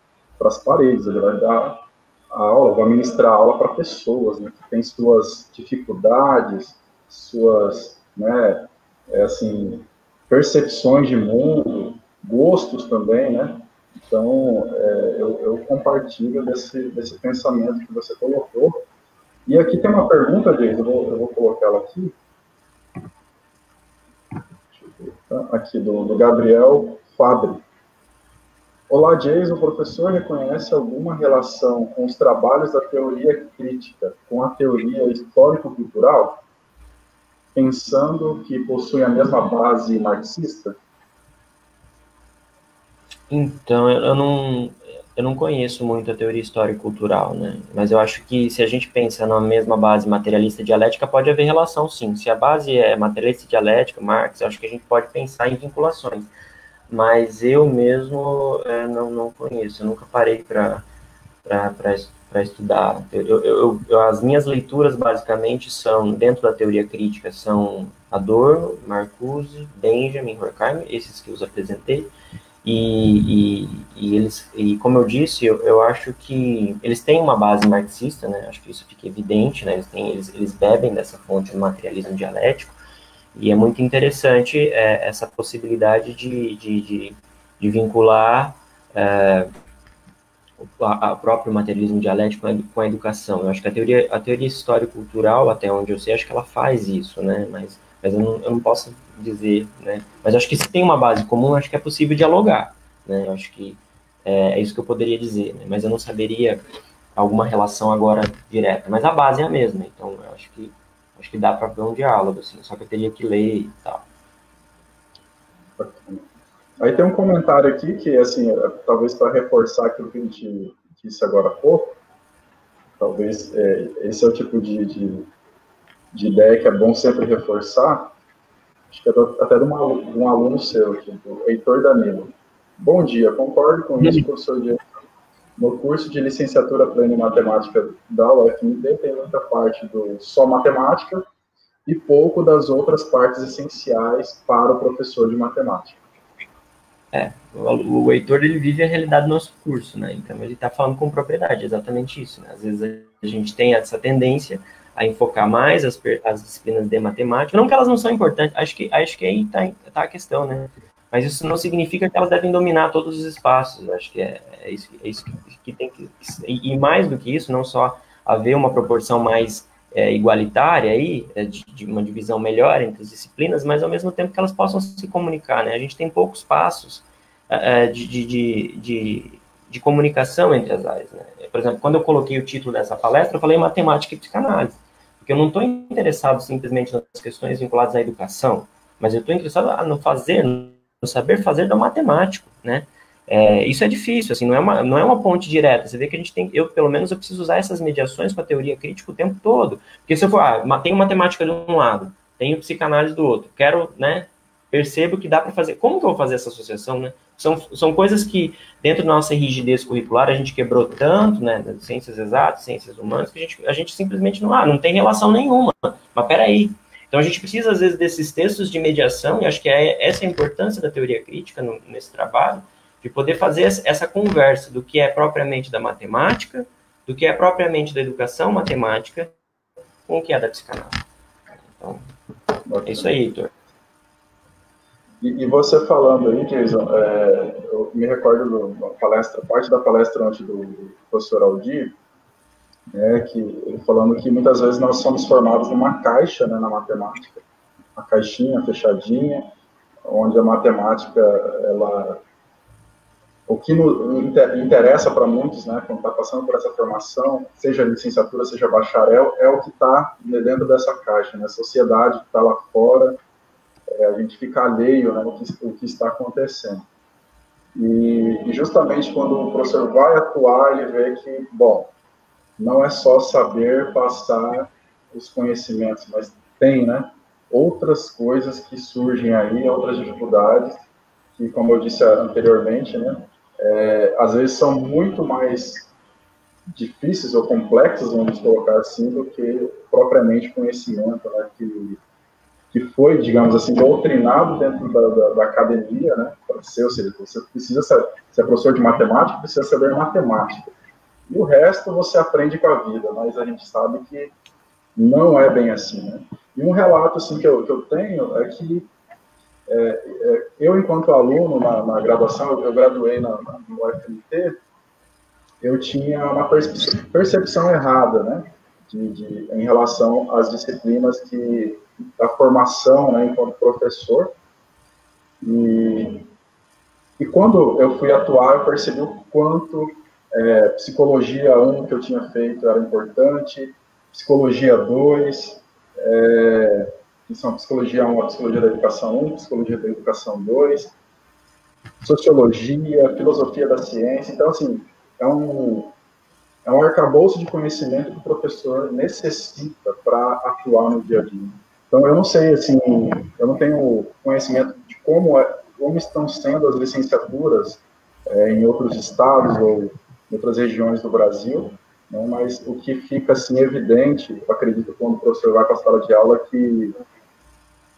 as paredes, ele vai dar aula, vai ministrar aula para pessoas, né, que têm suas dificuldades, suas, né, assim, percepções de mundo, gostos também, né? Então, eu compartilho desse pensamento que você colocou. E aqui tem uma pergunta, Jason, eu vou colocar ela aqui. Aqui do Gabriel Fabre. Olá, Jason, o professor reconhece alguma relação com os trabalhos da teoria crítica com a teoria histórico-cultural, pensando que possui a mesma base marxista? Então, eu não conheço muito a teoria histórico-cultural, né? Mas eu acho que se a gente pensa na mesma base materialista dialética, pode haver relação, sim. Se a base é materialista dialética, Marx, eu acho que a gente pode pensar em vinculações. Mas eu mesmo não conheço, eu nunca parei para estudar. As minhas leituras, basicamente, são, dentro da teoria crítica, são Adorno, Marcuse, Benjamin, Horkheimer, esses que eu os apresentei, e como eu disse, eu acho que eles têm uma base marxista, né? Acho que isso fica evidente, né? Eles bebem dessa fonte do materialismo dialético, e é muito interessante essa possibilidade de vincular o próprio materialismo dialético com a educação. Eu acho que a teoria histórico-cultural, até onde eu sei, acho que ela faz isso, né? Mas eu não posso dizer, né? Mas acho que se tem uma base comum, acho que é possível dialogar, né? Eu acho que é isso que eu poderia dizer, né? Mas eu não saberia alguma relação agora direta. Mas a base é a mesma, então eu acho que dá para ver um diálogo, assim, só que eu teria que ler e tal. Aí tem um comentário aqui que, assim, talvez para reforçar aquilo que a gente disse agora há pouco, talvez esse é o tipo de ideia que é bom sempre reforçar, acho que é até de um aluno seu aqui, do Heitor Danilo. Bom dia, concordo com isso, professor Diego. No curso de licenciatura plena em matemática da UFMT tem muita parte do só matemática e pouco das outras partes essenciais para o professor de matemática. O Heitor, ele vive a realidade do nosso curso, né? Então, ele está falando com propriedade, exatamente isso, né? Às vezes a gente tem essa tendência a enfocar mais as disciplinas de matemática, não que elas não são importantes, acho que aí tá a questão, né? Mas isso não significa que elas devem dominar todos os espaços, acho que é isso que tem que... E mais do que isso, não só haver uma proporção mais igualitária aí, de uma divisão melhor entre as disciplinas, mas ao mesmo tempo que elas possam se comunicar, né? A gente tem poucos passos, de comunicação entre as áreas, né? Por exemplo, quando eu coloquei o título dessa palestra, eu falei matemática e psicanálise, porque eu não estou interessado simplesmente nas questões vinculadas à educação, mas eu estou interessado no saber fazer do matemático, né? Isso é difícil, assim, não é uma ponte direta. Você vê que pelo menos, eu preciso usar essas mediações com a teoria crítica o tempo todo. Porque se eu for, tenho matemática de um lado, tenho psicanálise do outro, quero, né, percebo que dá para fazer. Como que eu vou fazer essa associação, né? São coisas que, dentro da nossa rigidez curricular, a gente quebrou tanto, né, das ciências exatas, ciências humanas, que a gente simplesmente não tem relação nenhuma. Mas peraí. Então, a gente precisa, às vezes, desses textos de mediação, e acho que essa é a importância da teoria crítica nesse trabalho, de poder fazer essa conversa do que é propriamente da matemática, do que é propriamente da educação matemática, com o que é da psicanálise. Então, é isso aí, Heitor. E você falando aí, Jason, eu me recordo da palestra, parte da palestra antes do professor Aldir, que ele falando que muitas vezes nós somos formados numa caixa, né, na matemática, uma caixinha fechadinha, onde a matemática, o que interessa para muitos, né, quando está passando por essa formação, seja licenciatura, seja bacharel, é o que está dentro dessa caixa, né, a sociedade que está lá fora, a gente fica alheio, né, o que está acontecendo. E justamente quando o professor vai atuar, ele vê que, bom, não é só saber passar os conhecimentos, mas tem, né, outras coisas que surgem aí, outras dificuldades, que, como eu disse anteriormente, né, às vezes são muito mais difíceis ou complexos, vamos colocar assim, do que propriamente conhecimento, né, que foi, digamos assim, doutrinado dentro da academia, né, para ser, ou seja, você precisa ser professor de matemática, precisa saber matemática. E o resto você aprende com a vida, mas a gente sabe que não é bem assim, né? E um relato assim, que eu tenho é que eu, enquanto aluno na graduação, eu graduei no UFMT, eu tinha uma percepção errada, né, em relação às disciplinas da formação, né, enquanto professor. E quando eu fui atuar, eu percebi o quanto psicologia 1 que eu tinha feito era importante, psicologia 2, que são psicologia 1, a psicologia da educação 1, psicologia da educação 2, sociologia, filosofia da ciência. Então, assim, é um arcabouço de conhecimento que o professor necessita para atuar no dia a dia. Então, eu não sei, assim, eu não tenho conhecimento de como estão sendo as licenciaturas em outros estados ou em outras regiões do Brasil, né, mas o que fica, assim, evidente, eu acredito, quando o professor vai para a sala de aula, que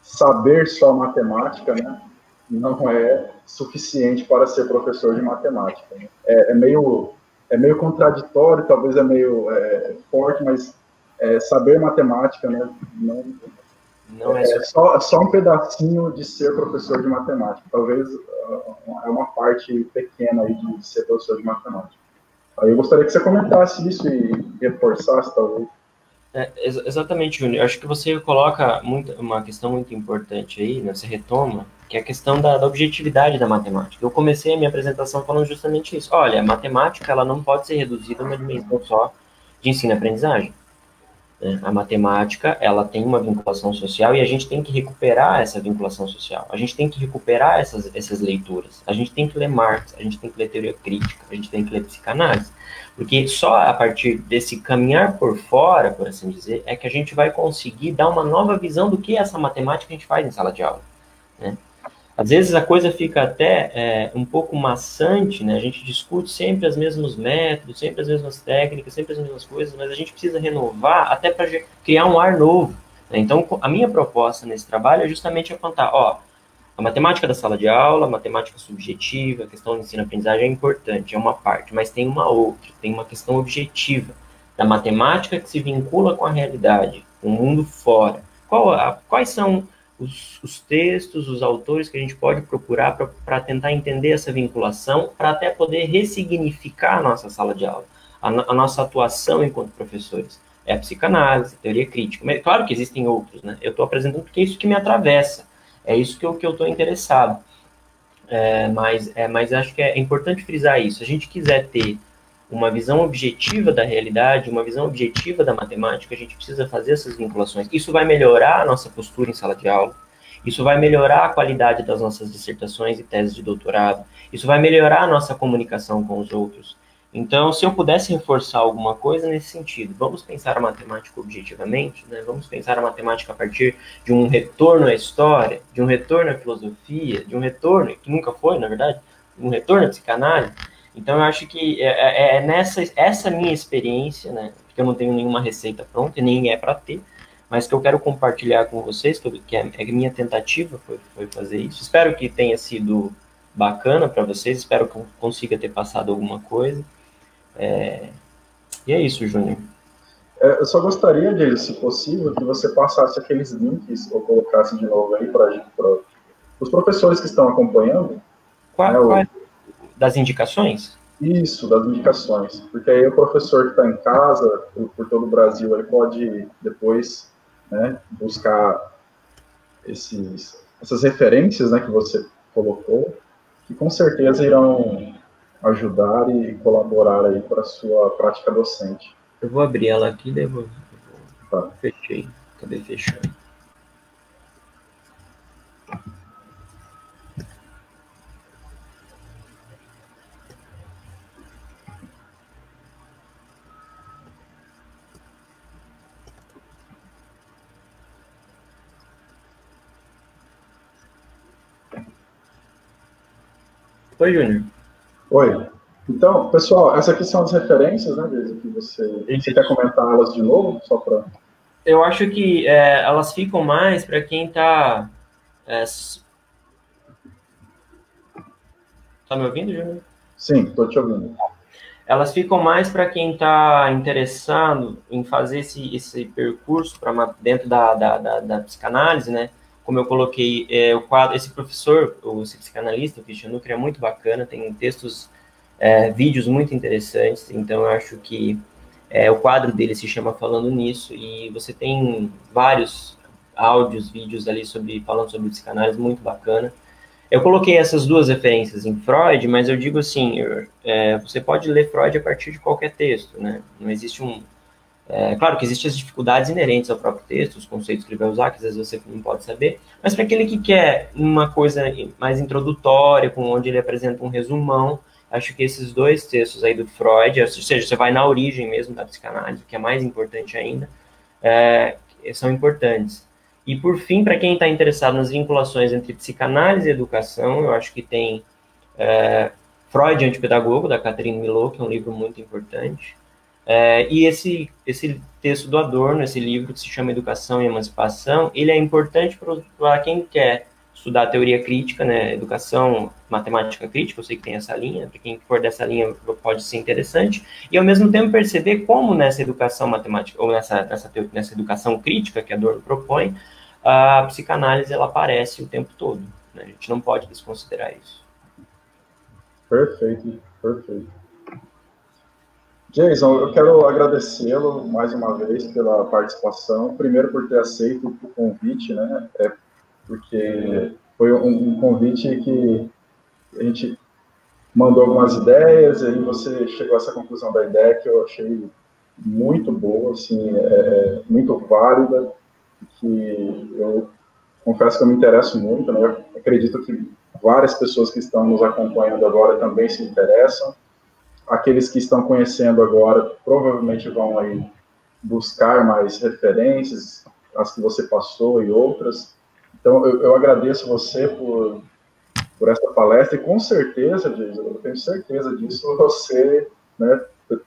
saber só matemática, né, não é suficiente para ser professor de matemática. Né? É meio contraditório, talvez é meio forte, mas saber matemática, né, não é só um pedacinho de ser professor de matemática. Talvez é uma parte pequena aí de ser professor de matemática. Aí eu gostaria que você comentasse isso e reforçasse, talvez. Exatamente, Júnior. Acho que você coloca uma questão muito importante aí, né? Você retoma, que é a questão da objetividade da matemática. Eu comecei a minha apresentação falando justamente isso. Olha, a matemática ela não pode ser reduzida a uma dimensão só de ensino e aprendizagem. A matemática, ela tem uma vinculação social e a gente tem que recuperar essa vinculação social. A gente tem que recuperar essas leituras. A gente tem que ler Marx, a gente tem que ler teoria crítica, a gente tem que ler psicanálise. Porque só a partir desse caminhar por fora, por assim dizer, é que a gente vai conseguir dar uma nova visão do que é essa matemática que a gente faz em sala de aula, né? Às vezes a coisa fica até um pouco maçante, né? A gente discute sempre os mesmos métodos, sempre as mesmas técnicas, sempre as mesmas coisas, mas a gente precisa renovar até para criar um ar novo, né? Então, a minha proposta nesse trabalho é justamente apontar, a matemática da sala de aula, a matemática subjetiva, a questão do ensino-aprendizagem é importante, é uma parte, mas tem uma outra, tem uma questão objetiva, da matemática que se vincula com a realidade, com o mundo fora. Quais são os textos, os autores que a gente pode procurar para tentar entender essa vinculação, para até poder ressignificar a nossa sala de aula, a nossa atuação enquanto professores. É a psicanálise, a teoria crítica. Mas, claro que existem outros, né? Eu estou apresentando porque é isso que me atravessa, é isso que eu estou interessado. Mas acho que é importante frisar isso. Se a gente quiser ter uma visão objetiva da realidade, uma visão objetiva da matemática, a gente precisa fazer essas vinculações. Isso vai melhorar a nossa postura em sala de aula, isso vai melhorar a qualidade das nossas dissertações e teses de doutorado, isso vai melhorar a nossa comunicação com os outros. Então, se eu pudesse reforçar alguma coisa nesse sentido, vamos pensar a matemática objetivamente, né? Vamos pensar a matemática a partir de um retorno à história, de um retorno à filosofia, de um retorno, que nunca foi, na verdade, um retorno à psicanálise. Então, eu acho que essa minha experiência, né? Porque eu não tenho nenhuma receita pronta, e nem é para ter, mas que eu quero compartilhar com vocês, que a minha tentativa foi fazer isso. Espero que tenha sido bacana para vocês, espero que eu consiga ter passado alguma coisa. E é isso, Júnior. Eu só gostaria, de, se possível, que você passasse aqueles links ou colocasse de novo aí para os professores que estão acompanhando. Qual das indicações? Isso, das indicações. Porque aí o professor que está em casa, por todo o Brasil, ele pode depois, né, buscar essas referências, né, que você colocou, que com certeza irão ajudar e colaborar aí para a sua prática docente. Eu vou abrir ela aqui, daí Tá. Fechei. Acabei fechando. Oi, Júnior. Oi. Então, pessoal, essas aqui são as referências, né, Deise, que você quer comentá-las de novo, só para... Eu acho que elas ficam mais para quem está... Tá me ouvindo, Júnior? Sim, estou te ouvindo. Elas ficam mais para quem está interessado em fazer esse percurso dentro da psicanálise, né? Como eu coloquei, o quadro, esse professor, esse psicanalista, o Christian Nucri, é muito bacana, tem textos, vídeos muito interessantes, então eu acho que o quadro dele se chama Falando Nisso, e você tem vários áudios, vídeos ali falando sobre psicanálise, muito bacana. Eu coloquei essas duas referências em Freud, mas eu digo assim, você pode ler Freud a partir de qualquer texto, né? Não existe claro que existem as dificuldades inerentes ao próprio texto, os conceitos que ele vai usar, que às vezes você não pode saber, mas para aquele que quer uma coisa mais introdutória, onde ele apresenta um resumão, acho que esses dois textos aí do Freud, ou seja, você vai na origem mesmo da psicanálise, que é mais importante ainda, são importantes. E, por fim, para quem está interessado nas vinculações entre psicanálise e educação, eu acho que tem Freud, Antipedagogo, da Catherine Milot, que é um livro muito importante. E esse texto do Adorno, esse livro que se chama Educação e Emancipação, ele é importante para quem quer estudar teoria crítica, né, educação, matemática crítica, eu sei que tem essa linha, para quem for dessa linha pode ser interessante, e ao mesmo tempo perceber como nessa educação matemática, ou nessa educação crítica que a Adorno propõe, a psicanálise ela aparece o tempo todo, né? A gente não pode desconsiderar isso. Perfeito, perfeito. Jason, eu quero agradecê-lo mais uma vez pela participação, primeiro por ter aceito o convite, né, porque foi um convite que a gente mandou algumas ideias, e aí você chegou a essa conclusão da ideia que eu achei muito boa, assim, muito válida, que eu confesso que eu me interesso muito, né? Eu acredito que várias pessoas que estão nos acompanhando agora também se interessam. Aqueles que estão conhecendo agora provavelmente vão aí buscar mais referências, as que você passou e outras. Então, eu agradeço você por essa palestra, e com certeza, Jason, eu tenho certeza disso, você, né,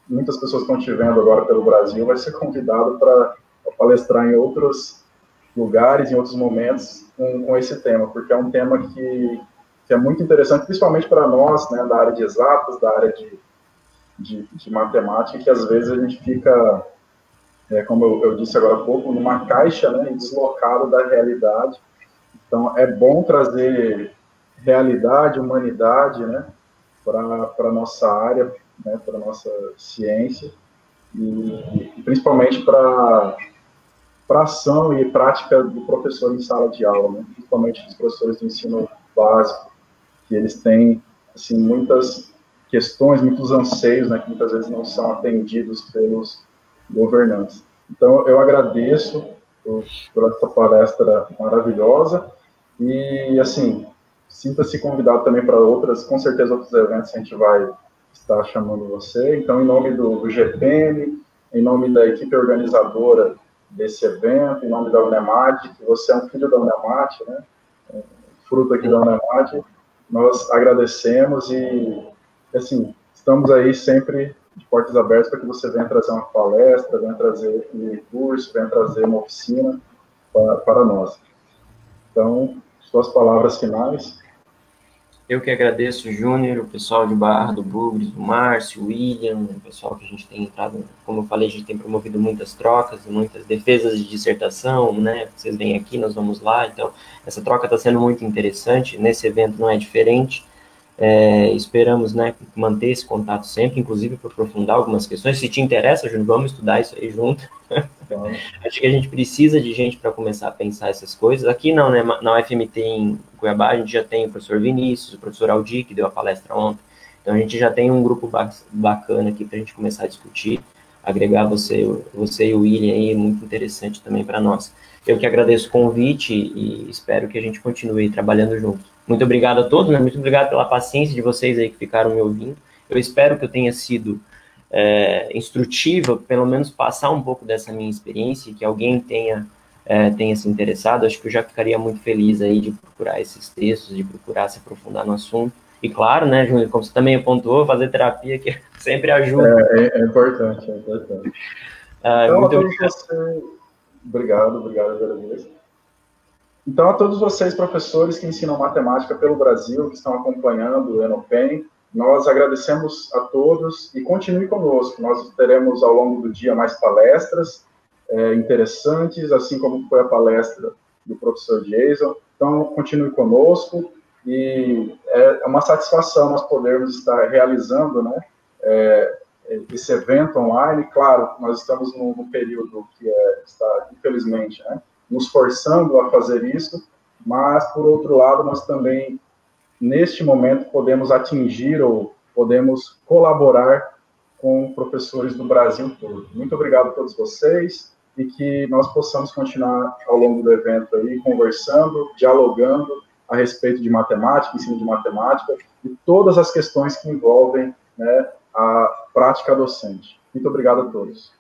muitas pessoas estão te vendo agora pelo Brasil, vai ser convidado para palestrar em outros lugares, em outros momentos, com esse tema, porque é um tema que é muito interessante, principalmente para nós, né, da área de exatas, da área de matemática, que às vezes a gente fica, como eu disse agora há pouco, numa caixa, né, deslocado da realidade. Então, é bom trazer realidade, humanidade, né, para a nossa área, né, para a nossa ciência, e principalmente para ação e prática do professor em sala de aula, né, principalmente dos professores do ensino básico. que eles têm, assim, muitas questões, muitos anseios, né, que muitas vezes não são atendidos pelos governantes. Então, eu agradeço por essa palestra maravilhosa e, assim, sinta-se convidado também para outras, com certeza, outros eventos que a gente vai estar chamando você. Então, em nome do GPM, em nome da equipe organizadora desse evento, em nome da Unemad, que você é um filho da Unemad, né? Fruto aqui da Unemad, nós agradecemos e, assim, estamos aí sempre de portas abertas para que você venha trazer uma palestra, venha trazer um curso, venha trazer uma oficina para nós. Então, suas palavras finais. Eu que agradeço, Júnior, o pessoal de Barra do Bugres, o Márcio, o William, o pessoal que a gente tem entrado, como eu falei, a gente tem promovido muitas trocas, muitas defesas de dissertação, né? Vocês vêm aqui, nós vamos lá, então essa troca está sendo muito interessante, nesse evento não é diferente. Esperamos, né, manter esse contato sempre, inclusive para aprofundar algumas questões. Se te interessa, Júnior, vamos estudar isso aí junto. Acho que a gente precisa de gente para começar a pensar essas coisas. Aqui não, né, na UFMT em Cuiabá, a gente já tem o professor Vinícius, o professor Aldir, que deu a palestra ontem. Então, a gente já tem um grupo bacana aqui para a gente começar a discutir, agregar você e o William aí, muito interessante também para nós. Eu que agradeço o convite e espero que a gente continue trabalhando juntos. Muito obrigado a todos, né? Muito obrigado pela paciência de vocês aí que ficaram me ouvindo. Eu espero que eu tenha sido instrutiva, pelo menos passar um pouco dessa minha experiência, que alguém tenha se interessado. Acho que eu já ficaria muito feliz aí de procurar esses textos, de procurar se aprofundar no assunto. E claro, né, Júnior, como você também apontou, fazer terapia que sempre ajuda. É importante, é importante. Então, muito obrigado. Obrigado, agradeço. Então, a todos vocês, professores que ensinam matemática pelo Brasil, que estão acompanhando o Enopen, nós agradecemos a todos e continue conosco. Nós teremos, ao longo do dia, mais palestras interessantes, assim como foi a palestra do professor Jason. Então, continue conosco e é uma satisfação nós podermos estar realizando, né, esse evento online. Claro, nós estamos num período que está, infelizmente, né, nos forçando a fazer isso, mas, por outro lado, nós também, neste momento, podemos atingir ou podemos colaborar com professores do Brasil todo. Muito obrigado a todos vocês e que nós possamos continuar ao longo do evento aí, conversando, dialogando a respeito de matemática, ensino de matemática e todas as questões que envolvem, né, a prática docente. Muito obrigado a todos.